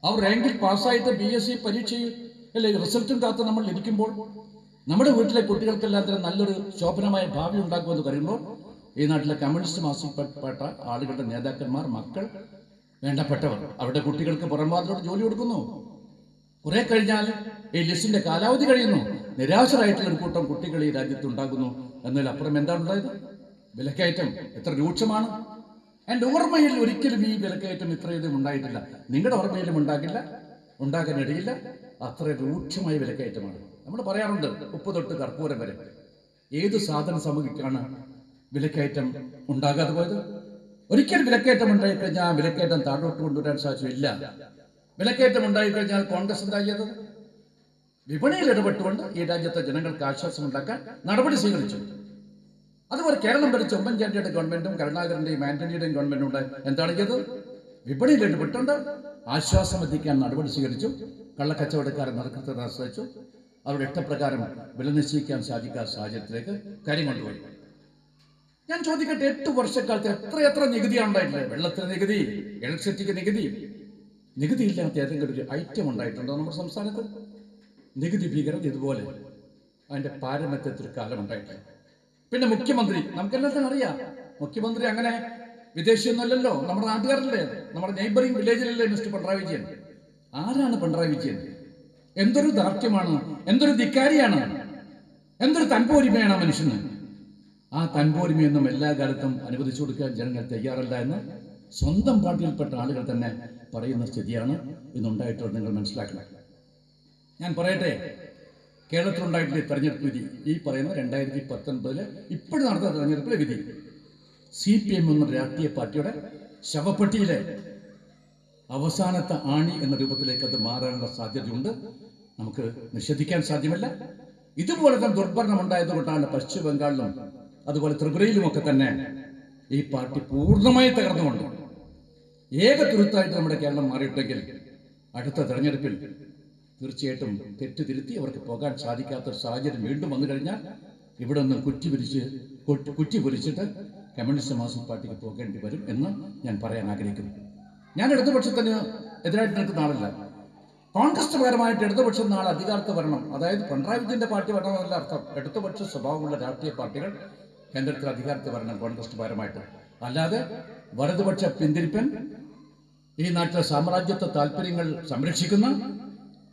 അവർ റാങ്കിൽ പാസ്സായിട്ട് BSc പരീക്ഷയിൽ അല്ലെ റിസൾട്ടും കാത്ത് നമ്മൾ ഇരിക്കുമ്പോൾ നമ്മുടെ വീട്ടിലെ കുട്ടികൾക്കെല്ലാം തന്നെ നല്ലൊരു ശോഭനമായ ഭാവി ഉണ്ടാക്കുമെന്ന് കരുതുമ്പോൾ ഈ നാട്ടിലെ കമ്മ്യൂണിസ്റ്റ് മാർക്സിസ്റ്റ് ആളുകളുടെ നേതാക്കന്മാർ, മക്കൾ, വേണ്ടപ്പെട്ടവർ അവരുടെ കുട്ടികൾക്ക് പുറംപാതിലൂടെ ജോലി കൊടുക്കുന്നു. കുറെ കഴിഞ്ഞാൽ ഈ ലിസ്റ്റിന്റെ കാലാവധി കഴിയുന്നു. നിരാശരായിട്ടുള്ള ഒരു കൂട്ടം കുട്ടികൾ ഈ രാജ്യത്ത് ഉണ്ടാകുന്നു. എന്നതിലപ്പുറം എന്താണ് ഉണ്ടായത്? വിലക്കയറ്റം എത്ര രൂക്ഷമാണ്. എൻ്റെ ഓർമ്മയിൽ ഒരിക്കലും ഈ വിലക്കയറ്റം ഇത്രയധികം ഉണ്ടായിട്ടില്ല. നിങ്ങളുടെ ഓർമ്മയിലും ഉണ്ടാകില്ല, ഉണ്ടാകാനിടയില്ല. അത്ര രൂക്ഷമായ വിലക്കയറ്റമാണ്. നമ്മൾ പറയാറുണ്ട്, ഉപ്പ് തൊട്ട് കർപ്പൂരം വരെ. ഏത് സാധന സാമഗ്രിക്കാണ് വിലക്കയറ്റം ഉണ്ടാകാതെ പോയത്? ഒരിക്കൽ വിലക്കയറ്റം ഉണ്ടായിക്കഴിഞ്ഞാൽ ആ വിലക്കയറ്റം താഴോട്ട് കൊണ്ടുവരാൻ സാധിച്ചില്ല. വിലക്കയറ്റം ഉണ്ടായിക്കഴിഞ്ഞാൽ കോൺഗ്രസ് എന്താ ചെയ്തത്? വിപണിയിൽ ഇടപെട്ടുകൊണ്ട് ഈ രാജ്യത്തെ ജനങ്ങൾക്ക് ആശ്വാസം ഉണ്ടാക്കാൻ നടപടി സ്വീകരിച്ചു. അതുപോലെ കേരളം ഭരിച്ച ഉമ്മൻചാണ്ടിയുടെ ഗവൺമെന്റും കരുണാകരന്റെയും ആന്റണിയുടെയും ഗവൺമെന്റും എന്താണ് ചെയ്തത്? വിപണിയിൽ ഇടപെട്ടുകൊണ്ട് ആശ്വാസം എത്തിക്കാൻ നടപടി സ്വീകരിച്ചു. കള്ളക്കച്ചവടക്കാരെ നറുക്കത്തെ ആശ്രയിച്ചു. അവരുടെ ഇഷ്ടപ്രകാരം വില നിശ്ചയിക്കാൻ സാധിക്കാത്ത സാഹചര്യത്തിലേക്ക് കാര്യം കൊണ്ടുപോയി. ഞാൻ ചോദിക്കട്ടെ, 8 വർഷക്കാലത്ത് എത്ര നികുതിയാണ് ഉണ്ടായിട്ടില്ല? വെള്ളത്തിന് നികുതി, ഇലക്ട്രിസിറ്റിക്ക് നികുതി. നികുതി ഇല്ലാത്ത ഏതെങ്കിലും ഒരു ഐറ്റം ഉണ്ടായിട്ടുണ്ടോ നമ്മുടെ സംസ്ഥാനത്ത്? നികുതി ഭീകരത ഇതുപോലെ അതിന്റെ പാരമ്പര്യത്തിൽ കാലം ഉണ്ടായിട്ടില്ല. പിന്നെ മുഖ്യമന്ത്രി, നമുക്കെല്ലാം അറിയാം, മുഖ്യമന്ത്രി അങ്ങനെ വിദേശിയൊന്നുമല്ലല്ലോ, നമ്മുടെ നാട്ടുകാരല്ലേ, നമ്മുടെ നെയ്ബറിംഗ് വില്ലേജിലല്ലേ മിസ്റ്റർ പിണറായി വിജയൻ. ആരാണ് പിണറായി വിജയൻ? എന്തൊരു ദാർഢ്യമാണ്, എന്തൊരു ധിക്കാരിയാണ്, എന്തൊരു തൻപോരിമയാണ് ആ മനുഷ്യന്. ആ തൻപോരിമയൊന്നും എല്ലാ കാലത്തും അനുവദിച്ചു കൊടുക്കാൻ ജനങ്ങൾ തയ്യാറല്ല എന്ന് സ്വന്തം പാർട്ടിയിൽപ്പെട്ട ആളുകൾ തന്നെ പറയുന്ന സ്ഥിതിയാണ് ഇന്നുണ്ടായിട്ടുള്ളത്. നിങ്ങൾ മനസ്സിലാക്കണം. ഞാൻ പറയട്ടെ, കേരളത്തിലുണ്ടായിട്ടുള്ള തെരഞ്ഞെടുപ്പ് വിധി, ഈ പറയുന്ന 2019 ഇപ്പോഴും നടന്ന തെരഞ്ഞെടുപ്പിലെ വിധി, CPM എന്ന രാഷ്ട്രീയ പാർട്ടിയുടെ ശവപ്പെട്ടിയിലെ അവസാനത്തെ ആണി എന്ന രൂപത്തിലേക്ക് അത് മാറാനുള്ള സാധ്യതയുണ്ട്. നമുക്ക് നിഷേധിക്കാൻ സാധ്യമല്ല. ഇതുപോലത്തെ ദുർഭരണം ഉണ്ടായതുകൊണ്ടാണ് പശ്ചിമ ബംഗാളിലും അതുപോലെ ത്രിപുരയിലുമൊക്കെ തന്നെ ഈ പാർട്ടി പൂർണ്ണമായി തകർന്നുകൊണ്ട് ഏക തുരുത്തായിട്ട് നമ്മുടെ കേരളം മാറിയിട്ടെങ്കിൽ അടുത്ത തെരഞ്ഞെടുപ്പിൽ തീർച്ചയായിട്ടും തെറ്റ് തിരുത്തി അവർക്ക് പോകാൻ സാധിക്കാത്ത സാഹചര്യം വീണ്ടും വന്നു കഴിഞ്ഞാൽ ഇവിടെ നിന്ന് കുറ്റി പൊരിച്ചിട്ട് കമ്മ്യൂണിസ്റ്റ് മാർക്സിസ്റ്റ് പാർട്ടിക്ക് പോകേണ്ടി വരും എന്ന് ഞാൻ പറയാൻ ആഗ്രഹിക്കുന്നു. ഞാൻ ഇടതുപക്ഷത്തിന് എതിരായിട്ട് നിൽക്കുന്ന ആളല്ല. കോൺഗ്രസ് പരമായിട്ട് ഇടതുപക്ഷം നാളെ അധികാരത്തിൽ വരണം, അതായത് പിണറായി വിജയന്റെ പാർട്ടി വരണമെന്നല്ല അർത്ഥം. ഇടതുപക്ഷ സ്വഭാവമുള്ള രാഷ്ട്രീയ പാർട്ടികൾ കേന്ദ്രത്തിൽ അധികാരത്തിൽ വരണം കോൺഗ്രസ് പരമായിട്ട്. അല്ലാതെ വലതുപക്ഷ പിന്തിരിപ്പൻ, ഈ നാട്ടിലെ സാമ്രാജ്യത്വ താല്പര്യങ്ങൾ സംരക്ഷിക്കുന്ന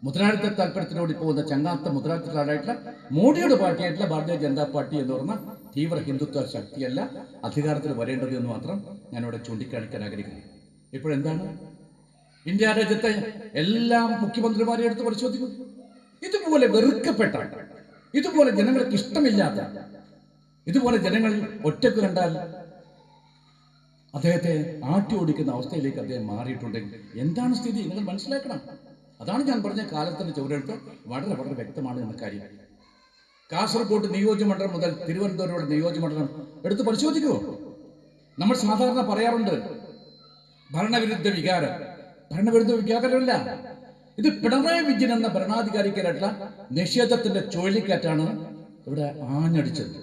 മുതലാളിത്ത താല്പര്യത്തിനോട് പോകുന്ന ചങ്ങാത്ത മുതലാളിത്തക്കാരായിട്ടുള്ള മോഡിയുടെ പാർട്ടിയായിട്ടുള്ള ഭാരതീയ ജനതാ പാർട്ടി എന്ന് പറഞ്ഞ തീവ്ര ഹിന്ദുത്വ ശക്തിയല്ല അധികാരത്തിൽ വരേണ്ടത് എന്ന് മാത്രം ഞാനിവിടെ ചൂണ്ടിക്കാണിക്കാൻ ആഗ്രഹിക്കുന്നു. ഇപ്പോഴെന്താണ് ഇന്ത്യ രാജ്യത്തെ എല്ലാ മുഖ്യമന്ത്രിമാരെ എടുത്ത് പരിശോധിക്കും. ഇതുപോലെ വെറുക്കപ്പെട്ട, ഇതുപോലെ ജനങ്ങൾക്ക് ഇഷ്ടമില്ലാത്ത, ഇതുപോലെ ജനങ്ങൾ ഒറ്റക്ക് കണ്ടാൽ അദ്ദേഹത്തെ ആട്ടി ഓടിക്കുന്ന അവസ്ഥയിലേക്ക് അദ്ദേഹം മാറിയിട്ടുണ്ടെങ്കിൽ എന്താണ് സ്ഥിതി നിങ്ങൾ മനസ്സിലാക്കണം. അതാണ് ഞാൻ പറഞ്ഞ കാലത്തിന്റെ ചുവരെടുത്ത് വളരെ വളരെ വ്യക്തമാണ് എന്ന കാര്യം. കാസർഗോഡ് നിയോജകമണ്ഡലം മുതൽ തിരുവനന്തപുരം നിയോജകമണ്ഡലം എടുത്ത് പരിശോധിക്കുമോ? നമ്മൾ സാധാരണ പറയാറുണ്ട് ഭരണവിരുദ്ധ വികാരം. ഭരണവിരുദ്ധ വികാരമല്ല, ഇത് പിണറായി വിജയൻ എന്ന ഭരണാധികാരിക്കായിട്ടുള്ള നിഷേധത്തിന്റെ ചുഴലിക്കാറ്റാണ് ഇവിടെ ആഞ്ഞടിച്ചത്.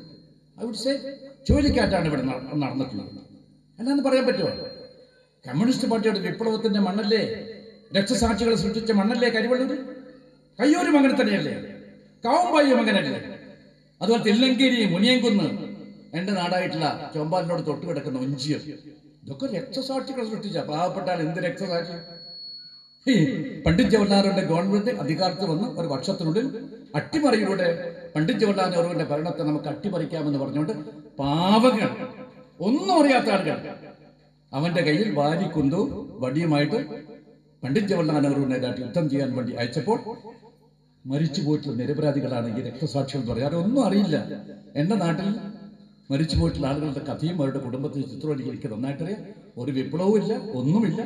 അവിടുത്തെ ചുഴലിക്കാറ്റാണ് ഇവിടെ നടന്നിട്ടുള്ളത്. അല്ലാന്ന് പറയാൻ പറ്റുമോ? കമ്മ്യൂണിസ്റ്റ് പാർട്ടിയുടെ വിപ്ലവത്തിന്റെ മണ്ണല്ലേ, രക്തസാക്ഷികളെ സൃഷ്ടിച്ച മണ്ണല്ലേ കരിവള്ളൂർ? കയ്യൂരും അങ്ങനെ തന്നെയല്ലേ, കാവുമ്പായും അങ്ങനെയല്ലേ, അതുപോലെ തില്ലങ്കേരി, മുനിയൻകുന്ന്, എന്റെ നാടായിട്ടുള്ള ചോമ്പാലിനോട് തൊട്ട് കിടക്കുന്ന ഒഞ്ചിയം, ഇതൊക്കെ രക്തസാക്ഷികളെ സൃഷ്ടിച്ച പാവപ്പെട്ടാൽ എന്ത് രക്തസാക്ഷി? പണ്ഡിറ്റ് ജവഹർലാൽ നെഹ്റുവിന്റെ ഗവൺമെന്റ് അധികാരത്തിൽ വന്ന് ഒരു വർഷത്തിനുള്ളിൽ അട്ടിമറിയിലൂടെ പണ്ഡിറ്റ് ജവഹർലാൽ നെഹ്റുവിന്റെ ഭരണത്തെ നമുക്ക് അട്ടിമറിക്കാമെന്ന് പറഞ്ഞുകൊണ്ട് പാവങ്ങൾ, ഒന്നും അറിയാത്ത ആളുകൾ അവന്റെ കയ്യിൽ വാരിക്കുന്തു വടിയുമായിട്ട് പണ്ഡിറ്റ് ജവഹർലാൽ നെഹ്റുവിനെ യുദ്ധം ചെയ്യാൻ വേണ്ടി അയച്ചപ്പോൾ മരിച്ചു പോയിട്ടുള്ള നിരപരാധികളാണ് ഈ രക്തസാക്ഷികൾ എന്ന് പറയാറ്. ഒന്നും അറിയില്ല. എന്റെ നാട്ടിൽ മരിച്ചു പോയിട്ടുള്ള ആളുകളുടെ കഥയും അവരുടെ കുടുംബത്തിൽ ചിത്രവും എനിക്ക് നന്നായിട്ടറിയാം. ഒരു വിപ്ലവവും ഇല്ല, ഒന്നുമില്ല.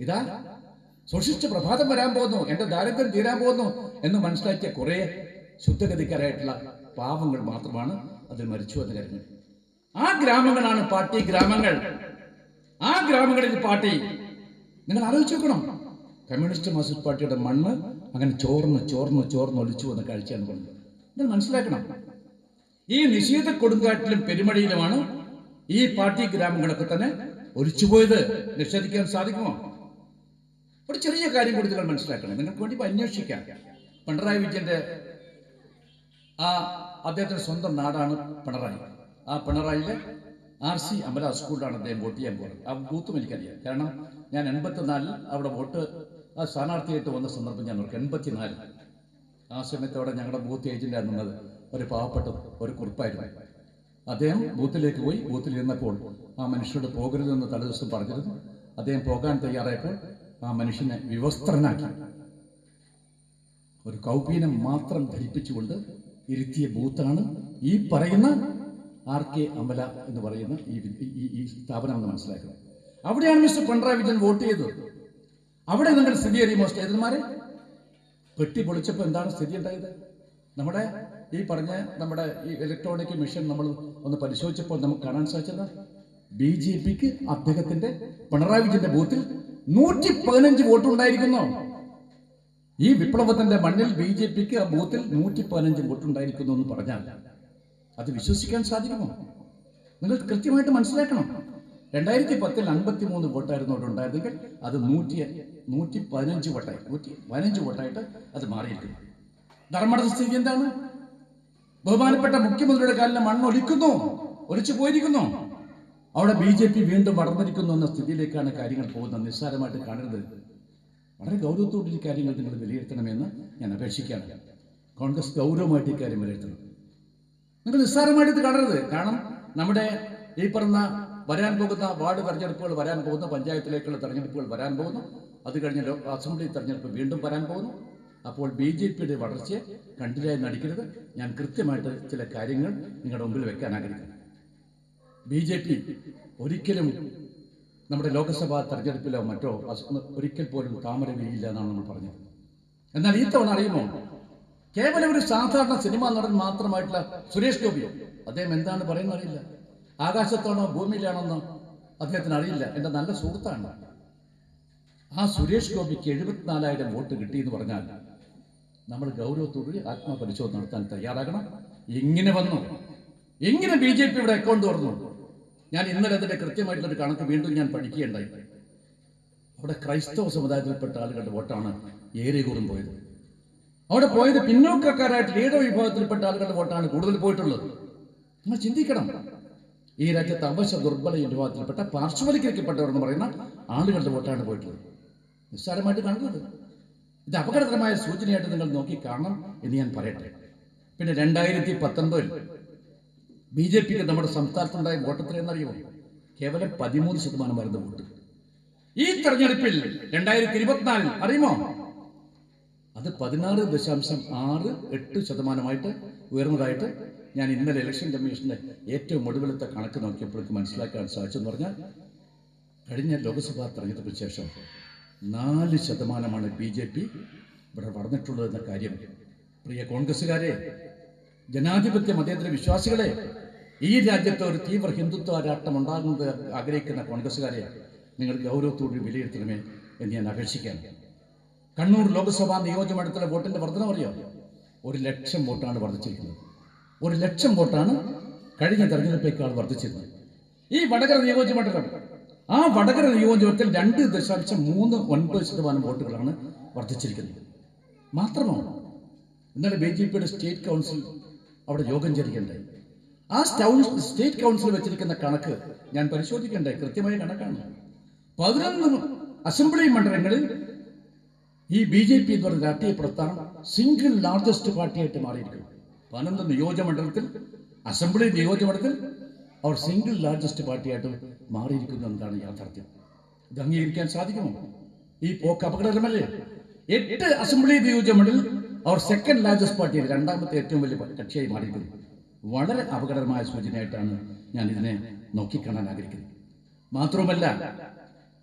ഇതാ സൂക്ഷിച്ച പ്രഭാതം വരാൻ പോകുന്നു, എന്റെ ദാരിദ്ര്യം തീരാൻ പോകുന്നു എന്ന് മനസ്സിലാക്കിയ കുറെ ശുദ്ധഗതിക്കാരായിട്ടുള്ള പാവങ്ങൾ മാത്രമാണ് അതിൽ മരിച്ചു എന്ന് കരുതി. ആ ഗ്രാമങ്ങളാണ് പാർട്ടി ഗ്രാമങ്ങൾ. ആ ഗ്രാമങ്ങളിൽ പാർട്ടി, നിങ്ങൾ ആലോചിച്ച് നോക്കണം. കമ്മ്യൂണിസ്റ്റ് മാർക്സിസ്റ്റ് പാർട്ടിയുടെ മണ്ണ് അങ്ങനെ ചോർന്ന് ചോർന്ന് ചോർന്ന് ഒലിച്ചു വന്ന കാഴ്ചയാണ് പറഞ്ഞത്. നിങ്ങൾ മനസ്സിലാക്കണം. ഈ നിഷേധ കൊടുങ്കാറ്റിലും പെരുമഴയിലുമാണ് ഈ പാർട്ടി ഗ്രാമങ്ങളൊക്കെ തന്നെ ഒലിച്ചുപോയത്. നിഷേധിക്കാൻ സാധിക്കുമോ? ഒരു ചെറിയ കാര്യം കൂടി നിങ്ങൾ മനസ്സിലാക്കണം. നിങ്ങൾക്ക് വേണ്ടി അന്വേഷിക്കാം. പിണറായി വിജയന്റെ അദ്ദേഹത്തിന്റെ സ്വന്തം നാടാണ് പിണറായി. ആ പിണറായിയിലെ RC അമല സ്കൂളിലാണ് അദ്ദേഹം വോട്ട് ചെയ്യാൻ പോകുന്നത്. ആ ബൂത്തും എനിക്കറിയാം. കാരണം ഞാൻ 84 അവിടെ വോട്ട് സ്ഥാനാർത്ഥിയായിട്ട് വന്ന സന്ദർഭം ഞാൻ ഓർക്കും. 84 ആ സമയത്ത് അവിടെ ഞങ്ങളുടെ ബൂത്ത് ഏജന്റാണ് നിന്നത് ഒരു പാവപ്പെട്ട ഒരു കുറിപ്പായിരുന്നു. അദ്ദേഹം ബൂത്തിലേക്ക് പോയി. ബൂത്തിൽ ഇരുന്നപ്പോൾ ആ മനുഷ്യരോട് പോകരുതെന്ന് തലേദിവസം പറഞ്ഞിരുന്നു. അദ്ദേഹം പോകാൻ തയ്യാറായപ്പോൾ ആ മനുഷ്യനെ വിവസ്ത്രനാക്കി ഒരു കൗപീനം മാത്രം ധരിപ്പിച്ചുകൊണ്ട് ഇരുത്തിയ ബൂത്താണ് ഈ പറയുന്ന RK അമല എന്ന് പറയുന്ന ഈ സ്ഥാപനം എന്ന് മനസ്സിലാക്കുന്നത്. അവിടെയാണ് മിസ്റ്റർ പിണറായി വിജയൻ വോട്ട് ചെയ്തത്. അവിടെ നിങ്ങൾ സ്ഥിതി അറിയുമോ സ്റ്റേജന്മാരെ? പെട്ടി പൊളിച്ചപ്പോൾ എന്താണ് സ്ഥിതി ഉണ്ടായത്? നമ്മുടെ ഈ പറഞ്ഞ നമ്മുടെ ഈ ഇലക്ട്രോണിക് മെഷീൻ നമ്മൾ ഒന്ന് പരിശോധിച്ചപ്പോൾ നമുക്ക് കാണാൻ സാധിച്ചത് BJPക്ക് അദ്ദേഹത്തിന്റെ പിണറായി വിജയന്റെ ബൂത്തിൽ 115 വോട്ട് ഉണ്ടായിരിക്കുന്നു. ഈ വിപ്ലവത്തിന്റെ മണ്ണിൽ BJPക്ക് ആ ബൂത്തിൽ 115 വോട്ട് ഉണ്ടായിരിക്കുന്നു എന്ന് പറഞ്ഞാൽ അത് വിശ്വസിക്കാൻ സാധിക്കുമോ? നിങ്ങൾ കൃത്യമായിട്ട് മനസ്സിലാക്കണം. 2010 53 വോട്ടായിരുന്നു അവിടെ ഉണ്ടായിരുന്നെങ്കിൽ അത് 115 വോട്ടായി 115 വോട്ടായിട്ട് അത് മാറിയിരിക്കുന്നു. ധർമ്മട സ്ഥിതി എന്താണ്? ബഹുമാനപ്പെട്ട മുഖ്യമന്ത്രിയുടെ കാലിലെ മണ്ണ് ഒലിച്ചു പോയിരിക്കുന്നു. അവിടെ BJP വീണ്ടും വളർന്നിരിക്കുന്നു എന്ന സ്ഥിതിയിലേക്കാണ് കാര്യങ്ങൾ പോകുന്നത്. നിസ്സാരമായിട്ട് കാണരുത്. വളരെ ഗൗരവത്തോടെ ഈ കാര്യങ്ങൾ നിങ്ങൾ വിലയിരുത്തണമെന്ന് ഞാൻ അപേക്ഷിക്കുകയാണ്. കോൺഗ്രസ് ഗൗരവമായിട്ട് ഈ കാര്യം വിലയിരുത്തണം. നിങ്ങൾ നിസ്സാരമായിട്ട് കാണരുത്. കാരണം നമ്മുടെ ഈ പറഞ്ഞ വരാൻ പോകുന്ന വാർഡ് തെരഞ്ഞെടുപ്പുകൾ വരാൻ പോകുന്നു, പഞ്ചായത്തിലേക്കുള്ള തെരഞ്ഞെടുപ്പുകൾ വരാൻ പോകുന്നു, അത് കഴിഞ്ഞ് അസംബ്ലി തെരഞ്ഞെടുപ്പ് വീണ്ടും വരാൻ പോകുന്നു. അപ്പോൾ BJPയുടെ വളർച്ചയെ കണ്ടില്ലായി നടിക്കരുത്. ഞാൻ കൃത്യമായിട്ട് ചില കാര്യങ്ങൾ നിങ്ങളുടെ മുമ്പിൽ വെക്കാൻ ആഗ്രഹിക്കുന്നു. BJP ഒരിക്കലും നമ്മുടെ ലോക്സഭാ തെരഞ്ഞെടുപ്പിലോ മറ്റോ ഒരിക്കൽ പോലും താമര വീഴില്ല എന്നാണ് നമ്മൾ പറഞ്ഞത്. എന്നാൽ ഈ തവണ അറിയുമോ, കേവലം ഒരു സാധാരണ സിനിമാ നടൻ മാത്രമായിട്ടുള്ള സുരേഷ് ഗോപി, അദ്ദേഹം എന്താണ് പറയുന്നത് അറിയില്ല. ആകാശത്താണോ ഭൂമിയിലാണോന്നോ അദ്ദേഹത്തിന് അറിയില്ല. എൻ്റെ നല്ല സുഹൃത്താണ്. ആ സുരേഷ് ഗോപിക്ക് 74,000 വോട്ട് കിട്ടിയെന്ന് പറഞ്ഞാൽ നമ്മൾ ഗൗരവത്തോടുകൂടി ആത്മപരിശോധന നടത്താൻ തയ്യാറാകണം. എങ്ങനെ വന്നു? എങ്ങനെ BJP ഇവിടെ അക്കൗണ്ട് തുറന്നു? ഞാൻ ഇന്നലെ അതിന്റെ കൃത്യമായിട്ടുള്ളൊരു കണക്ക് വീണ്ടും ഞാൻ പഠിക്കുകയുണ്ടായി. അവിടെ ക്രൈസ്തവ സമുദായത്തിൽപ്പെട്ട ആളുകളുടെ വോട്ടാണ് ഏറിയകൂറും പോയത്. അവിടെ പോയത് പിന്നോക്കക്കാരായിട്ട് ഈഴവ വിഭാഗത്തിൽപ്പെട്ട ആളുകളുടെ വോട്ടാണ് കൂടുതൽ പോയിട്ടുള്ളത്. നിങ്ങൾ ചിന്തിക്കണം. ഈ രാജ്യത്ത് അവശ ദുർബല വിഭാഗത്തിൽപ്പെട്ട പാർശ്വവൽക്കരിക്കപ്പെട്ടവർ എന്ന് പറയുന്ന ആളുകളുടെ വോട്ടാണ് പോയിട്ടുള്ളത്. നിസ്സാരമായിട്ട് കാണുന്നത്. ഇത് അപകടകരമായ സൂചനയായിട്ട് നിങ്ങൾ നോക്കി കാണണം എന്ന് ഞാൻ പറയട്ടെ. പിന്നെ 2019 BJPക്ക് നമ്മുടെ സംസ്ഥാനത്തുണ്ടായ വോട്ടെത്രയെന്നറിയുമോ? കേവലം 13% വോട്ട്. ഈ തെരഞ്ഞെടുപ്പിൽ 2024 അറിയുമോ? അത് 16.68% ഉയർന്നതായിട്ട് ഞാൻ ഇന്നലെ ഇലക്ഷൻ കമ്മീഷന്റെ ഏറ്റവും ഒടുവിലത്തെ കണക്ക് നോക്കിയപ്പോഴേക്ക് മനസ്സിലാക്കാൻ സാധിച്ചെന്ന് പറഞ്ഞാൽ, കഴിഞ്ഞ ലോക്സഭാ തെരഞ്ഞെടുപ്പിന് ശേഷം 4% BJP ഇവിടെ വളർന്നിട്ടുള്ളതെന്ന കാര്യം പ്രിയ കോൺഗ്രസ്സുകാരെ, ജനാധിപത്യ മതേതര വിശ്വാസികളെ, ഈ രാജ്യത്ത് ഒരു തീവ്ര ഹിന്ദുത്വ രാഷ്ട്രം ഉണ്ടാകുന്നത് ആഗ്രഹിക്കുന്ന കോൺഗ്രസ്സുകാരെ, നിങ്ങൾ ഗൗരവത്തോട് വിലയിരുത്തണമേ എന്ന് ഞാൻ അപേക്ഷിക്കുകയാണ്. കണ്ണൂർ ലോക്സഭാ നിയോജകമണ്ഡലത്തിലെ വോട്ടിന്റെ വർധനം അറിയോ? 1,00,000 വോട്ടാണ് വർദ്ധിച്ചിരിക്കുന്നത്. 1,00,000 വോട്ടാണ് കഴിഞ്ഞ തെരഞ്ഞെടുപ്പേക്കാൾ വർദ്ധിച്ചിരുന്നത്. ഈ വടകര നിയോജകമണ്ഡലം, ആ വടകര നിയോജകത്തിൽ 2.39% വോട്ടുകളാണ് വർദ്ധിച്ചിരിക്കുന്നത്. മാത്രമോ, ഇന്നലെ BJPയുടെ സ്റ്റേറ്റ് കൗൺസിൽ അവിടെ യോഗം ചേരുകയുണ്ടായി. ആ സ്റ്റേറ്റ് കൗൺസിൽ വെച്ചിരിക്കുന്ന കണക്ക് ഞാൻ പരിശോധിക്കണ്ടേ, കൃത്യമായ കണക്കാണ്. 11 അസംബ്ലി മണ്ഡലങ്ങളിൽ ഈ BJP എന്ന് പറയുന്ന രാഷ്ട്രീയ പ്രസ്ഥാനം സിംഗിൾ ലാർജസ്റ്റ് പാർട്ടിയായിട്ട് മാറിയിരിക്കുന്നു. 11 നിയോജകമണ്ഡലത്തിൽ, അസംബ്ലി നിയോജകമണ്ഡലത്തിൽ അവർ സിംഗിൾ ലാർജസ്റ്റ് പാർട്ടിയായിട്ട് മാറിയിരിക്കുന്നു എന്നതാണ് യാഥാർത്ഥ്യം. ഇത് അംഗീകരിക്കാൻ സാധിക്കുമോ? ഈ പോക്ക് അപകടകരമല്ലേ? 8 അസംബ്ലി നിയോജകമണ്ഡലിൽ അവർ സെക്കൻഡ് ലാർജസ്റ്റ് പാർട്ടിയിൽ രണ്ടാമത്തെ ഏറ്റവും വലിയ കക്ഷിയായി മാറിയിരിക്കുന്നു. വളരെ അപകടകരമായ സൂചനയായിട്ടാണ് ഞാൻ ഇതിനെ നോക്കിക്കാണാൻ ആഗ്രഹിക്കുന്നത്. മാത്രവുമല്ല,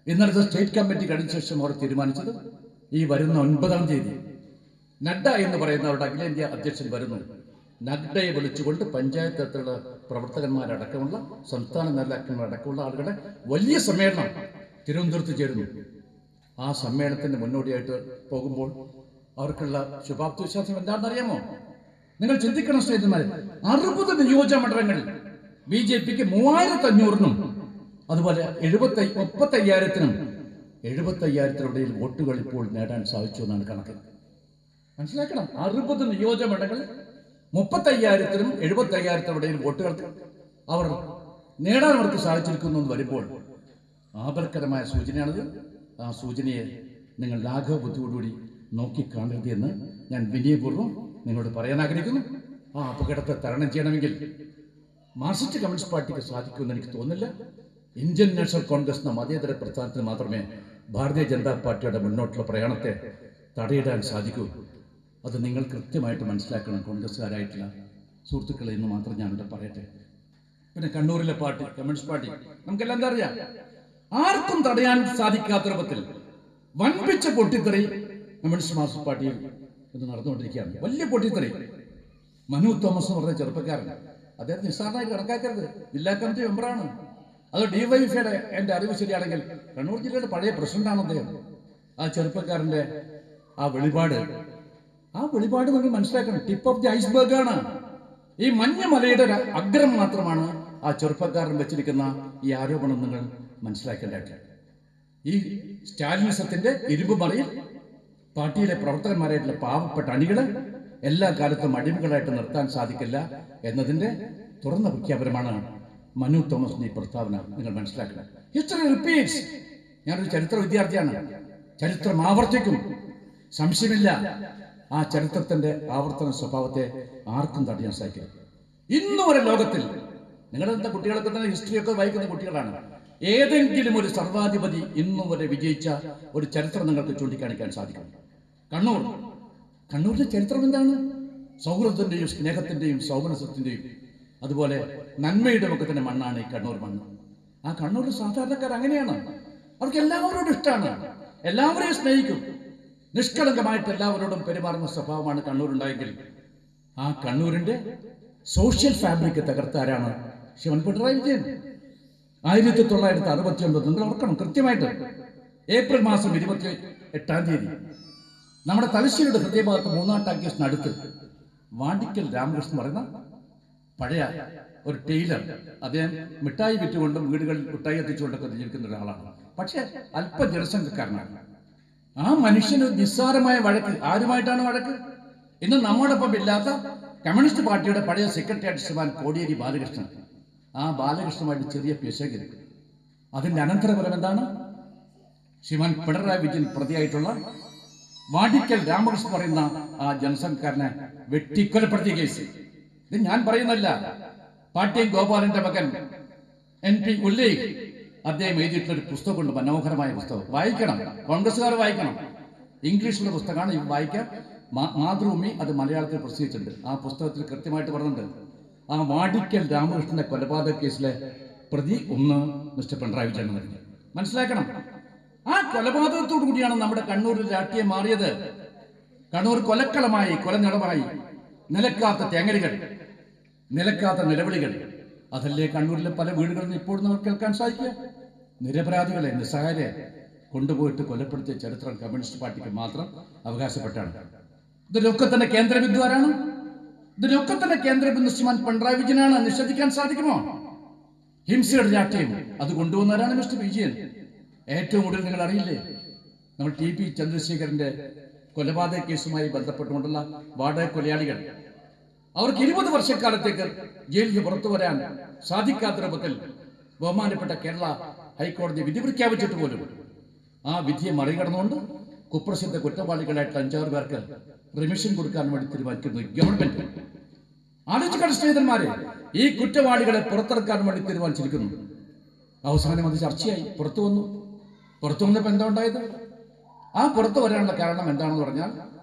ഇന്നലത്തെ സ്റ്റേറ്റ് കമ്മിറ്റി കഴിഞ്ഞ ശേഷം അവർ തീരുമാനിച്ചത്, ഈ വരുന്ന 9-ാം തീയതി നഡ്ഡ എന്ന് പറയുന്ന അവരുടെ അഖിലേന്ത്യാ അധ്യക്ഷൻ വരുന്നു. നഡ്ഡയെ വിളിച്ചുകൊണ്ട് പഞ്ചായത്ത് തലത്തിലുള്ള പ്രവർത്തകന്മാരടക്കമുള്ള, സംസ്ഥാന നേതാക്കളടക്കമുള്ള ആളുകളുടെ വലിയ സമ്മേളനം തിരുവനന്തപുരത്ത് ചേരുന്നു. ആ സമ്മേളനത്തിന്റെ മുന്നോടിയായിട്ട് പോകുമ്പോൾ അവർക്കുള്ള ശുഭാപ്തി വിശ്വാസം എന്താണെന്നറിയാമോ? നിങ്ങൾ ചിന്തിക്കണം സ്നേഹിതന്മാരെ, 60 നിയോജക മണ്ഡലങ്ങളിൽ BJPക്ക് 3,500-നും അതുപോലെ 35,000-നും 75,000-നും ഇടയിൽ വോട്ടുകൾ ഇപ്പോൾ നേടാൻ സാധിച്ചു എന്നാണ് കണക്ക്. മനസ്സിലാക്കണം, 60 നിയോജക മണ്ഡലങ്ങളിൽ 35,000-നും 75,000-നും ഇടയിൽ വോട്ടുകൾ അവർ നേടാൻ അവർക്ക് സാധിച്ചിരിക്കുന്നു എന്ന് വരുമ്പോൾ ആപൽക്കരമായ സൂചനയാണത്. ആ സൂചനയെ നിങ്ങൾ ലാഘവ ബുദ്ധിയോടുകൂടി നോക്കിക്കാണരുത് എന്ന് ഞാൻ വിനയപൂർവ്വം നിങ്ങളോട് പറയാൻ ആഗ്രഹിക്കുന്നു. ആ അപകടത്തെ തരണം ചെയ്യണമെങ്കിൽ മാർക്സിസ്റ്റ് കമ്മ്യൂണിസ്റ്റ് പാർട്ടിക്ക് സാധിക്കുമെന്ന് എനിക്ക് തോന്നുന്നില്ല. ഇന്ത്യൻ നാഷണൽ കോൺഗ്രസ് എന്ന മതേതര പ്രസ്ഥാനത്തിന് മാത്രമേ ഭാരതീയ ജനതാ പാർട്ടിയുടെ മുന്നോട്ടുള്ള പ്രയാണത്തെ തടയിടാൻ സാധിക്കൂ. അത് നിങ്ങൾ കൃത്യമായിട്ട് മനസ്സിലാക്കണം കോൺഗ്രസ്സുകാരായിട്ടുള്ള സുഹൃത്തുക്കളെ എന്ന് മാത്രം ഞാനിവിടെ പറയട്ടെ. പിന്നെ കണ്ണൂരിലെ പാർട്ടി കമ്മ്യൂണിസ്റ്റ് പാർട്ടി നമുക്കെല്ലാം എന്താ അറിയാം, ആർക്കും തടയാൻ സാധിക്കാത്ത രൂപത്തിൽ വൻപിച്ച പൊട്ടിത്തെറി കമ്മ്യൂണിസ്റ്റ് മാർക്സിസ്റ്റ് പാർട്ടിയിൽ ഇത് നടന്നുകൊണ്ടിരിക്കുകയാണ്. വലിയ പൊട്ടിത്തെറി. മനു തോമസ് എന്ന് പറഞ്ഞ ചെറുപ്പക്കാരൻ, അദ്ദേഹം നിസ്സാരമായി കണക്കാക്കരുത്, ജില്ലാ കമ്മിറ്റി മെമ്പറാണ്. അത് DYFIയുടെ എൻ്റെ അറിവ് ശരിയാണെങ്കിൽ കണ്ണൂർ ജില്ലയുടെ പഴയ പ്രസിഡന്റാണ് അദ്ദേഹം. ആ ചെറുപ്പക്കാരൻ്റെ ആ വെളിപാട് നിങ്ങൾ മനസ്സിലാക്കണം. ടിപ്പ് ഓഫ് ദി ഐസ്ബർഗ് ആണ്. ഈ മഞ്ഞമലയുടെ അഗ്രം മാത്രമാണ് ആ ചെറുപ്പക്കാരൻ വെച്ചിരിക്കുന്ന ഈ ആരോപണം നിങ്ങൾ മനസ്സിലാക്കേണ്ടതായിട്ട്. ഈ സ്റ്റാലിനിസത്തിന്റെ ഇരുമ്പ് മറയിൽ പാർട്ടിയിലെ പ്രവർത്തകന്മാരായിട്ടുള്ള പാവപ്പെട്ട അണികളെ എല്ലാ കാലത്തും അടിമകളായിട്ട് നിർത്താൻ സാധിക്കില്ല എന്നതിന്റെ തുറന്ന പ്രഖ്യാപനമാണ് മനു തോമസിന്റെ ഈ പ്രസ്താവന. നിങ്ങൾ മനസ്സിലാക്കണം. History repeats. ഞാനൊരു ചരിത്ര വിദ്യാർത്ഥിയാണ്. ചരിത്രം ആവർത്തിക്കും, സംശയമില്ല. ആ ചരിത്രത്തിന്റെ ആവർത്തന സ്വഭാവത്തെ ആർക്കും തടയാൻ സാധിക്കില്ല. ഇന്നുവരെ ലോകത്തിൽ നിങ്ങളുടെ കുട്ടികളൊക്കെ തന്നെ ഹിസ്റ്ററിയൊക്കെ വായിക്കുന്ന കുട്ടികളാണ്. ഏതെങ്കിലും ഒരു സർവാധിപതി ഇന്നുവരെ വിജയിച്ച ഒരു ചരിത്രം നിങ്ങൾക്ക് ചൂണ്ടിക്കാണിക്കാൻ സാധിക്കും. കണ്ണൂരിന്റെ ചരിത്രം എന്താണ്? സൗഹൃദത്തിന്റെയും സ്നേഹത്തിന്റെയും സൗമനസ്യത്തിന്റെയും അതുപോലെ നന്മയുടെ ഒക്കെ തന്നെ മണ്ണാണ് ഈ കണ്ണൂർ മണ്ണ്. ആ കണ്ണൂരിൽ സാധാരണക്കാർ അങ്ങനെയാണ്. അവർക്ക് എല്ലാവരോടും ഇഷ്ടമാണ്, എല്ലാവരെയും സ്നേഹിക്കും. നിഷ്കളങ്കമായിട്ട് എല്ലാവരോടും പെരുമാറുന്ന സ്വഭാവമാണ് കണ്ണൂരുണ്ടായെങ്കിൽ ആ കണ്ണൂരിന്റെ സോഷ്യൽ ഫാബ്രിക് തകർത്താരാണ് ശിവൻ പിണറായി വിജയൻ. 1969 നിങ്ങൾ ഓർക്കണം കൃത്യമായിട്ട്. ഏപ്രിൽ മാസം 28-ാം തീയതി നമ്മുടെ തലശ്ശേരിയുടെ ഹൃദയഭാഗത്ത് മൂന്നാട്ടാക്കേസിനടുത്ത് വാണ്ടിക്കൽ രാമകൃഷ്ണൻ പറയുന്ന പഴയ ഒരു ടൈലർ, അദ്ദേഹം മിഠായി വിറ്റുകൊണ്ടും വീടുകളിൽ മിഠായി എത്തിച്ചുകൊണ്ടൊക്കെ ജീവിക്കുന്ന ഒരാളാണ്. പക്ഷെ അല്പ ജനസംഘക്കാരനാണ്. ആ മനുഷ്യന് നിസ്സാരമായ വഴക്ക്. ആരുമായിട്ടാണ് വഴക്ക്? ഇന്ന് നമ്മോടൊപ്പം ഇല്ലാത്ത കമ്മ്യൂണിസ്റ്റ് പാർട്ടിയുടെ പഴയ സെക്രട്ടറി ശ്രീമാൻ കോടിയേരി ബാലകൃഷ്ണൻ. ആ ബാലകൃഷ്ണനുമായിട്ട് ചെറിയ പിശക്. അതിന്റെ അനന്തരഫലം എന്താണ്? ശ്രീമാൻ പിണറായി വിജയൻ പ്രതിയായിട്ടുള്ള വാടിക്കൽ രാമകൃഷ്ണൻ പറയുന്ന ആ ജനസംഘക്കാരനെ വെട്ടിക്കൊലപ്പെടുത്തിയ കേസ്. ഇത് ഞാൻ പറയുന്നല്ല, പാട്യം ഗോപാലന്റെ മകൻ NP ഉല്ലേഖ് അദ്ദേഹം എഴുതിയിട്ടുള്ള ഒരു പുസ്തകമുണ്ട്, മനോഹരമായ പുസ്തകം. വായിക്കണം, കോൺഗ്രസ്സുകാർ വായിക്കണം. ഇംഗ്ലീഷിലുള്ള പുസ്തകമാണ്, ഇത് വായിക്കാം. മാതൃഭൂമി അത് മലയാളത്തിൽ പ്രസിദ്ധിച്ചിട്ടുണ്ട്. ആ പുസ്തകത്തിൽ കൃത്യമായിട്ട് പറഞ്ഞിട്ടുണ്ട്, ആ വാടിക്കൽ രാമകൃഷ്ണന്റെ കൊലപാതക കേസിലെ പ്രതി ഒന്ന് മിസ്റ്റർ പിണറായി വിജയൻ എന്ന് പറഞ്ഞു. മനസ്സിലാക്കണം, ആ കൊലപാതകത്തോടു കൂടിയാണ് നമ്മുടെ കണ്ണൂരിൽ രാഷ്ട്രീയം മാറിയത്. കണ്ണൂർ കൊലക്കളമായി, കൊലനിളമായി, നിലക്കാത്ത തേങ്ങലുകൾ, നിലക്കാത്ത നിലവിളികൾ. അതല്ലേ കണ്ണൂരിലെ പല വീടുകളിൽ ഇപ്പോഴും നമുക്ക് കേൾക്കാൻ സാധിക്കുക. നിരപരാധികളെ, നിസ്സഹായരെ കൊണ്ടുപോയിട്ട് കൊലപ്പെടുത്തിയ ചരിത്രം കമ്മ്യൂണിസ്റ്റ് പാർട്ടിക്ക് മാത്രം അവകാശപ്പെട്ടാണ്. ഇതിലൊക്കെ തന്നെ കേന്ദ്രബിന്ദു ആരാണ്? ഇതിലൊക്കെ തന്നെ കേന്ദ്രബിന്ദു ശ്രീമാൻ പിണറായി വിജയനാണ്. നിഷേധിക്കാൻ സാധിക്കുമോ? ഹിംസയുടെ രാഷ്ട്രീയം അത് കൊണ്ടുവന്നവരാണ് മിസ്റ്റർ വിജയൻ. ഏറ്റവും കൂടുതൽ നിങ്ങൾ അറിയില്ലേ, നമ്മൾ TP ചന്ദ്രശേഖരന്റെ കൊലപാതക കേസുമായി ബന്ധപ്പെട്ടുകൊണ്ടുള്ള വാടക കൊലയാളികൾ, അവർക്ക് 20 വർഷക്കാലത്തേക്ക് ജയിലിൽ നിന്ന് പുറത്തു വരാൻ സാധിക്കാത്ത രൂപത്തിൽ ബഹുമാനപ്പെട്ട കേരള ഹൈക്കോടതി വിധി പ്രഖ്യാപിച്ചിട്ട് പോലും ആ വിധിയെ മറികടന്നുകൊണ്ട് കുപ്രസിദ്ധ കുറ്റവാളികളായിട്ട് 5-6 പേർക്ക് റിമിഷൻ കൊടുക്കാൻ വേണ്ടി തീരുമാനിക്കുന്നു ഗവൺമെന്റ്. ആലോചിക്കണം സ്നേഹിതന്മാരെ, ഈ കുറ്റവാളികളെ പുറത്തിറക്കാൻ വേണ്ടി തീരുമാനിച്ചിരിക്കുന്നു. അവസാനം അത് ചർച്ചയായി, പുറത്തു വന്നപ്പോൾ എന്താ ഉണ്ടായത്? ആ പുറത്തു വരാനുള്ള കാരണം എന്താണെന്ന് പറഞ്ഞാൽ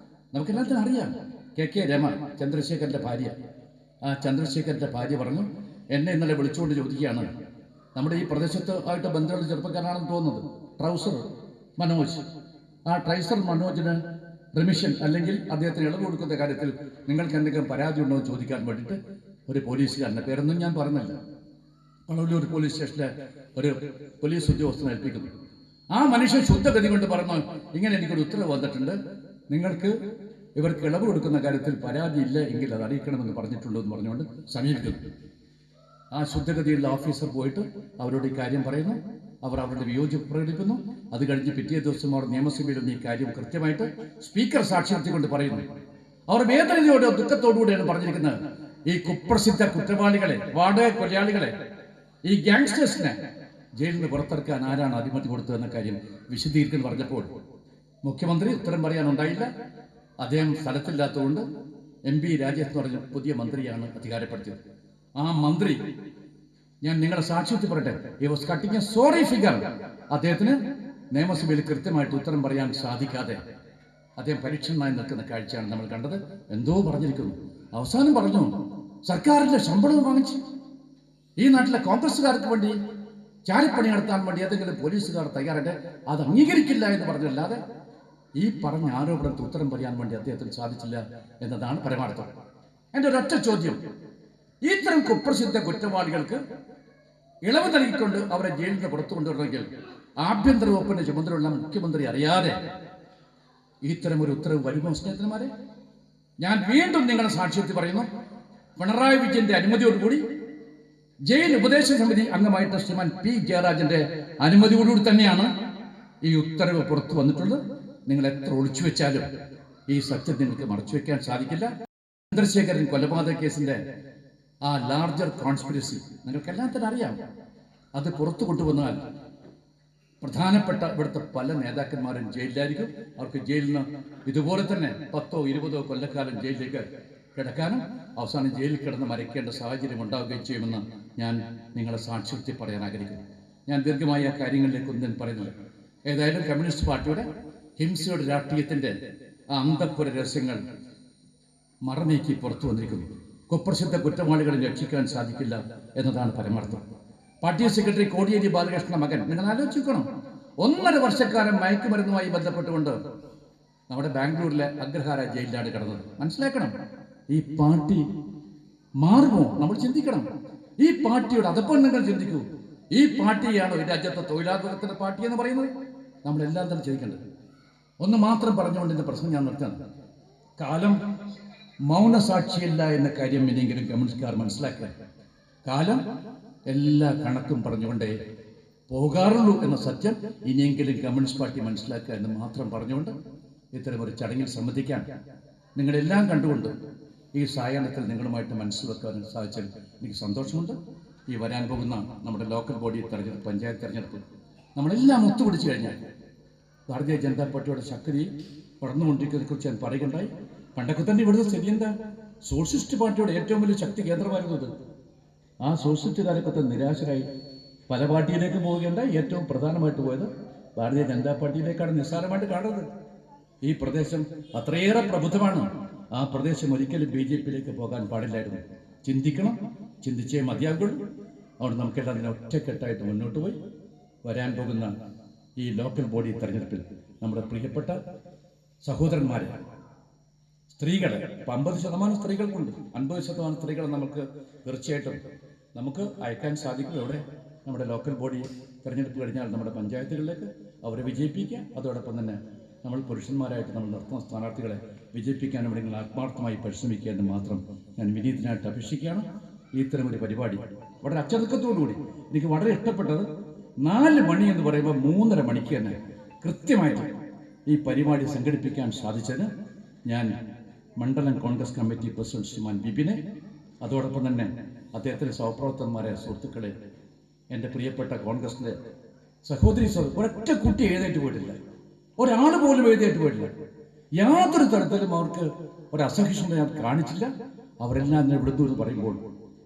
നമുക്കെല്ലാത്തിനും അറിയാം. KK രമ, ചന്ദ്രശേഖരന്റെ ഭാര്യ, ആ ചന്ദ്രശേഖരന്റെ ഭാര്യ പറഞ്ഞു, എന്നെ ഇന്നലെ വിളിച്ചുകൊണ്ട് ചോദിക്കുകയാണ്, നമ്മുടെ ഈ പ്രദേശത്ത് ആയിട്ട് ബന്ധമുള്ള ചെറുപ്പക്കാരാണെന്ന് തോന്നുന്നത്, ട്രൗസർ മനോജ്, ആ ട്രൗസർ മനോജിന് റിമിഷൻ അല്ലെങ്കിൽ അദ്ദേഹത്തിന് ഇളവ് കൊടുക്കുന്ന കാര്യത്തിൽ നിങ്ങൾക്ക് എന്തെങ്കിലും പരാതി ഉണ്ടോ എന്ന് ചോദിക്കാൻ വേണ്ടിയിട്ട് ഒരു പോലീസുകാരൻ്റെ പേരൊന്നും ഞാൻ പറഞ്ഞില്ല, വളവല്ലൂർ പോലീസ് സ്റ്റേഷനിലെ ഒരു പോലീസ് ഉദ്യോഗസ്ഥനെ ഏൽപ്പിക്കുന്നു. ആ മനുഷ്യൻ ശുദ്ധഗതി കൊണ്ട് പറഞ്ഞു, ഇങ്ങനെ എനിക്കൊരു ഉത്തരവ് വന്നിട്ടുണ്ട്, നിങ്ങൾക്ക് ഇവർക്ക് ഇളവ് കൊടുക്കുന്ന കാര്യത്തിൽ പരാതിയില്ല എങ്കിൽ അത് അറിയിക്കണമെന്ന് പറഞ്ഞിട്ടുള്ളൂ എന്ന് പറഞ്ഞുകൊണ്ട് സമീപിക്കുന്നു. ആ ശുദ്ധഗതിയുള്ള ഓഫീസർ പോയിട്ട് അവരോട് ഈ കാര്യം പറയുന്നു. അവർ അവരുടെ വിയോജിപ്പ് പ്രകടിപ്പിക്കുന്നു. അത് കഴിഞ്ഞ് പിറ്റേ ദിവസം അവർ നിയമസഭയിൽ ഈ കാര്യം കൃത്യമായിട്ട് സ്പീക്കർ സാക്ഷ്യപ്പെടുത്തിക്കൊണ്ട് പറയുന്നു. അവർ വേദനയോടെ ദുഃഖത്തോടുകൂടിയാണ് പറഞ്ഞിരിക്കുന്നത്, ഈ കുപ്രസിദ്ധ കുറ്റവാളികളെ, വാടക കൊലയാളികളെ, ഈ ഗാങ്സ്റ്റേഴ്സിനെ ജയിലിൽ നിന്ന് പുറത്തിറക്കാൻ ആരാണ് അനുമതി കൊടുത്തതെന്ന കാര്യം വിശദീകരിക്കുന്നു പറഞ്ഞപ്പോൾ മുഖ്യമന്ത്രി ഉത്തരം പറയാനുണ്ടായില്ല. അദ്ദേഹം സ്ഥലത്തില്ലാത്തതുകൊണ്ട് MP രാജേഷ് എന്ന് പറഞ്ഞ പുതിയ മന്ത്രിയാണ് അധികാരപ്പെടുത്തിയത്. ആ മന്ത്രി, ഞാൻ നിങ്ങളെ സാക്ഷ്യത്തിൽ പറയട്ടെ, ഈ was cutting A sorry figure. അദ്ദേഹത്തിന് നിയമസഭയിൽ കൃത്യമായിട്ട് ഉത്തരം പറയാൻ സാധിക്കാതെ അദ്ദേഹം പരീക്ഷണമായി നിൽക്കുന്ന കാഴ്ചയാണ് നമ്മൾ കണ്ടത്. എന്തോ പറഞ്ഞിരിക്കുന്നു. അവസാനം പറഞ്ഞു, സർക്കാരിന്റെ ശമ്പളം വാങ്ങിച്ച് ഈ നാട്ടിലെ കോൺഗ്രസ്സുകാർക്ക് വേണ്ടി ചാരിപ്പണി നടത്താൻ വേണ്ടി ഏതെങ്കിലും പോലീസുകാർ തയ്യാറായിട്ട് അത് അംഗീകരിക്കില്ല എന്ന് പറഞ്ഞല്ലാതെ ഈ പറഞ്ഞ ആരോപണത്തിന് ഉത്തരം പറയാൻ വേണ്ടി അദ്ദേഹത്തിന് സാധിച്ചില്ല എന്നതാണ് പരമാർത്ഥം. എൻ്റെ ഒരൊറ്റ ചോദ്യം, ഇത്തരം കുപ്രസിദ്ധ കുറ്റവാളികൾക്ക് ഇളവ് നൽകിക്കൊണ്ട് അവരെ ജയിലിൽ നിന്ന് പുറത്തു കൊണ്ടുവരണമെങ്കിൽ ആഭ്യന്തര വകുപ്പിന്റെ ചുമതലയുള്ള മുഖ്യമന്ത്രി അറിയാതെ ഇത്തരം ഒരു ഉത്തരവ് വരുമോ സ്നേഹിതന്മാരെ? ഞാൻ വീണ്ടും നിങ്ങളെ സാക്ഷ്യത്തിൽ പറയുന്നു, പിണറായി വിജയന്റെ അനുമതിയോടുകൂടി ജയിൽ ഉപദേശ സമിതി അംഗമായിട്ട് ശ്രീമാൻ P ജയരാജന്റെ അനുമതിയോടുകൂടി തന്നെയാണ് ഈ ഉത്തരവ് പുറത്തു വന്നിട്ടുള്ളത്. നിങ്ങൾ എത്ര ഒളിച്ചു വെച്ചാലും ഈ സത്യം നിങ്ങൾക്ക് മറച്ചു വെക്കാൻ സാധിക്കില്ല. ചന്ദ്രശേഖരൻ കൊലപാതക കേസിന്റെ ആ ലാർജർ കോൺസ്പിറസി നിങ്ങൾക്കെല്ലാം തന്നെ അറിയാം. അത് പുറത്തു കൊണ്ടുവന്നാൽ പ്രധാനപ്പെട്ട ഇവിടുത്തെ പല നേതാക്കന്മാരും ജയിലിലായിരിക്കും. അവർക്ക് ജയിലിൽ നിന്ന് ഇതുപോലെ തന്നെ 10ഓ 20ഓ കൊല്ലക്കാലം ജയിലിലേക്ക് കിടക്കാനും അവസാനം ജയിലിൽ കിടന്ന് മരിക്കേണ്ട സാഹചര്യം ഉണ്ടാവുകയും ചെയ്യുമെന്ന് ഞാൻ നിങ്ങളെ സാക്ഷ്യത്തിൽ പറയാൻ ആഗ്രഹിക്കുന്നു. ഞാൻ ദീർഘമായ കാര്യങ്ങളിലേക്കൊന്നും പറയുന്നില്ല. ഏതായാലും കമ്മ്യൂണിസ്റ്റ് പാർട്ടിയുടെ ഹിംസയുടെ രാഷ്ട്രീയത്തിന്റെ ആ അന്തഃപുര രഹസ്യങ്ങൾ മറനീക്കി പുറത്തു വന്നിരിക്കുന്നു. കുപ്രസിദ്ധ കുറ്റവാളികളെ രക്ഷിക്കാൻ സാധിക്കില്ല എന്നതാണ് പരമാർത്ഥം. പാർട്ടി സെക്രട്ടറി കോടിയേരി ബാലകൃഷ്ണ മകൻ, നിങ്ങൾ ആലോചിക്കണം, 1.5 വർഷക്കാലം മയക്കുമരുന്നുമായി ബന്ധപ്പെട്ടുകൊണ്ട് നമ്മുടെ ബാംഗ്ലൂരിലെ അഗ്രഹാര ജയിലിലാണ് കിടന്നത്. മനസ്സിലാക്കണം, ഈ പാർട്ടി മാറുമോ? നമ്മൾ ചിന്തിക്കണം. ഈ പാർട്ടിയുടെ അതപ്പം നിങ്ങൾ ചിന്തിക്കൂ. ഈ പാർട്ടിയാണ് ഈ രാജ്യത്തെ തൊഴിലാളികളുടെ പാർട്ടി എന്ന് പറയുന്നത്. നമ്മളെല്ലാം തന്നെ ചിന്തിക്കേണ്ടത്. ഒന്ന് മാത്രം പറഞ്ഞുകൊണ്ട് ഇന്ന് പ്രശ്നം ഞാൻ നിർത്താൻ, കാലം മൗനസാക്ഷിയല്ല എന്ന കാര്യം ഇനിയെങ്കിലും കമ്മ്യൂണിസ്റ്റുകാർ മനസ്സിലാക്കുക. കാലം എല്ലാ കണക്കും പറഞ്ഞുകൊണ്ടേ പോകാറുള്ളൂ എന്ന സത്യം ഇനിയെങ്കിലും കമ്മ്യൂണിസ്റ്റ് പാർട്ടി മനസ്സിലാക്കുക എന്ന് മാത്രം പറഞ്ഞുകൊണ്ട് ഇത്തരമൊരു ചടങ്ങിൽ സംബന്ധിക്കാൻ നിങ്ങളെല്ലാം കണ്ടുകൊണ്ട് ഈ സായാഹ്നത്തിൽ നിങ്ങളുമായിട്ട് മനസ്സിലാക്കാൻ സാധിച്ചാൽ എനിക്ക് സന്തോഷമുണ്ട്. ഈ വരാൻ പോകുന്ന നമ്മുടെ ലോക്കൽ ബോഡി തെരഞ്ഞെടുപ്പ്, പഞ്ചായത്ത് തെരഞ്ഞെടുപ്പ് നമ്മളെല്ലാം ഒത്തുപിടിച്ചു കഴിഞ്ഞാൽ ഭാരതീയ ജനതാ പാർട്ടിയുടെ ശക്തി വളർന്നുകൊണ്ടിരിക്കുന്നതിനെക്കുറിച്ച് ഞാൻ പറയുകയുണ്ടായി. പണ്ടൊക്കെ തന്നെ ഇവിടുത്തെ സ്ഥിതി എന്താ? സോഷ്യലിസ്റ്റ് പാർട്ടിയുടെ ഏറ്റവും വലിയ ശക്തി കേന്ദ്രമായിരുന്നു ഇത്. ആ സോഷ്യലിസ്റ്റ് കാലഘട്ടത്തെ നിരാശരായി പല പാർട്ടിയിലേക്ക് പോവുകയുണ്ടായി. ഏറ്റവും പ്രധാനമായിട്ട് പോയത് ഭാരതീയ ജനതാ പാർട്ടിയിലേക്കാണ് നിസ്സാരമായിട്ട് കാണുന്നത്. ഈ പ്രദേശം അത്രയേറെ പ്രബുദ്ധമാണ്. ആ പ്രദേശം ഒരിക്കലും BJP-യിലേക്ക് പോകാൻ പാടില്ലായിരുന്നു. ചിന്തിക്കണം, ചിന്തിച്ചേ മതിയാകുള്ളൂ. അതുകൊണ്ട് നമുക്കെല്ലാം അതിനെ ഒറ്റക്കെട്ടായിട്ട് മുന്നോട്ട് പോയി വരാൻ പോകുന്ന ഈ ലോക്കൽ ബോഡി തെരഞ്ഞെടുപ്പിൽ നമ്മുടെ പ്രിയപ്പെട്ട സഹോദരന്മാരെ, സ്ത്രീകളെ, 50% സ്ത്രീകൾക്കുണ്ട്, 50% സ്ത്രീകളെ നമുക്ക് തീർച്ചയായിട്ടും നമുക്ക് അയക്കാൻ സാധിക്കും. എവിടെ? നമ്മുടെ ലോക്കൽ ബോഡി തെരഞ്ഞെടുപ്പ് കഴിഞ്ഞാൽ നമ്മുടെ പഞ്ചായത്തുകളിലേക്ക് അവരെ വിജയിപ്പിക്കുക. അതോടൊപ്പം തന്നെ നമ്മൾ പുരുഷന്മാരായിട്ട് നമ്മൾ നിർത്തുന്ന സ്ഥാനാർത്ഥികളെ വിജയിപ്പിക്കാൻ ഇവിടെ നിങ്ങൾ ആത്മാർത്ഥമായി പരിശ്രമിക്കുക എന്ന് മാത്രം ഞാൻ വിനീതനായിട്ട് അപേക്ഷിക്കുകയാണ്. ഇത്തരമൊരു പരിപാടി വളരെ അച്ചടക്കത്തോടുകൂടി എനിക്ക് വളരെ ഇഷ്ടപ്പെട്ടത് 4 മണി എന്ന് പറയുമ്പോൾ 3:30 മണിക്ക് തന്നെ കൃത്യമായിട്ട് ഈ പരിപാടി സംഘടിപ്പിക്കാൻ സാധിച്ചതിന് ഞാൻ മണ്ഡലം കോൺഗ്രസ് കമ്മിറ്റി പ്രസിഡന്റ് ശ്രീമാൻ ബിപിനെ, അതോടൊപ്പം തന്നെ അദ്ദേഹത്തിൻ്റെ സഹപ്രവർത്തകന്മാരെ, സുഹൃത്തുക്കളെ, എൻ്റെ പ്രിയപ്പെട്ട കോൺഗ്രസിലെ സഹോദരി ഒരൊറ്റ കുട്ടി എഴുന്നേറ്റ് പോയിട്ടില്ല, ഒരാൾ പോലും എഴുന്നേറ്റ് പോയിട്ടില്ല. യാതൊരു തരത്തിലും അവർക്ക് ഒരു അസഹിഷ്ണുത ഞാൻ കാണിച്ചില്ല. അവരെല്ലാം എന്നെ വിടുന്നു എന്ന് പറയുമ്പോൾ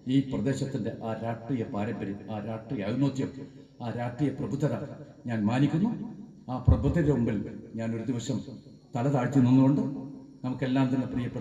ഈ പ്രദേശത്തിൻ്റെ ആ രാഷ്ട്രീയ പാരമ്പര്യം, ആ രാഷ്ട്രീയ ഔന്നത്യം, ആ രാഷ്ട്രീയ പ്രബുദ്ധത ഞാൻ മാനിക്കുന്നു. ആ പ്രബുദ്ധതയുടെ മുമ്പിൽ ഞാൻ ഒരു ദിവസം തല താഴ്ത്തി നിന്നുകൊണ്ട് നമുക്കെല്ലാം തന്നെ പ്രിയപ്പെട്ട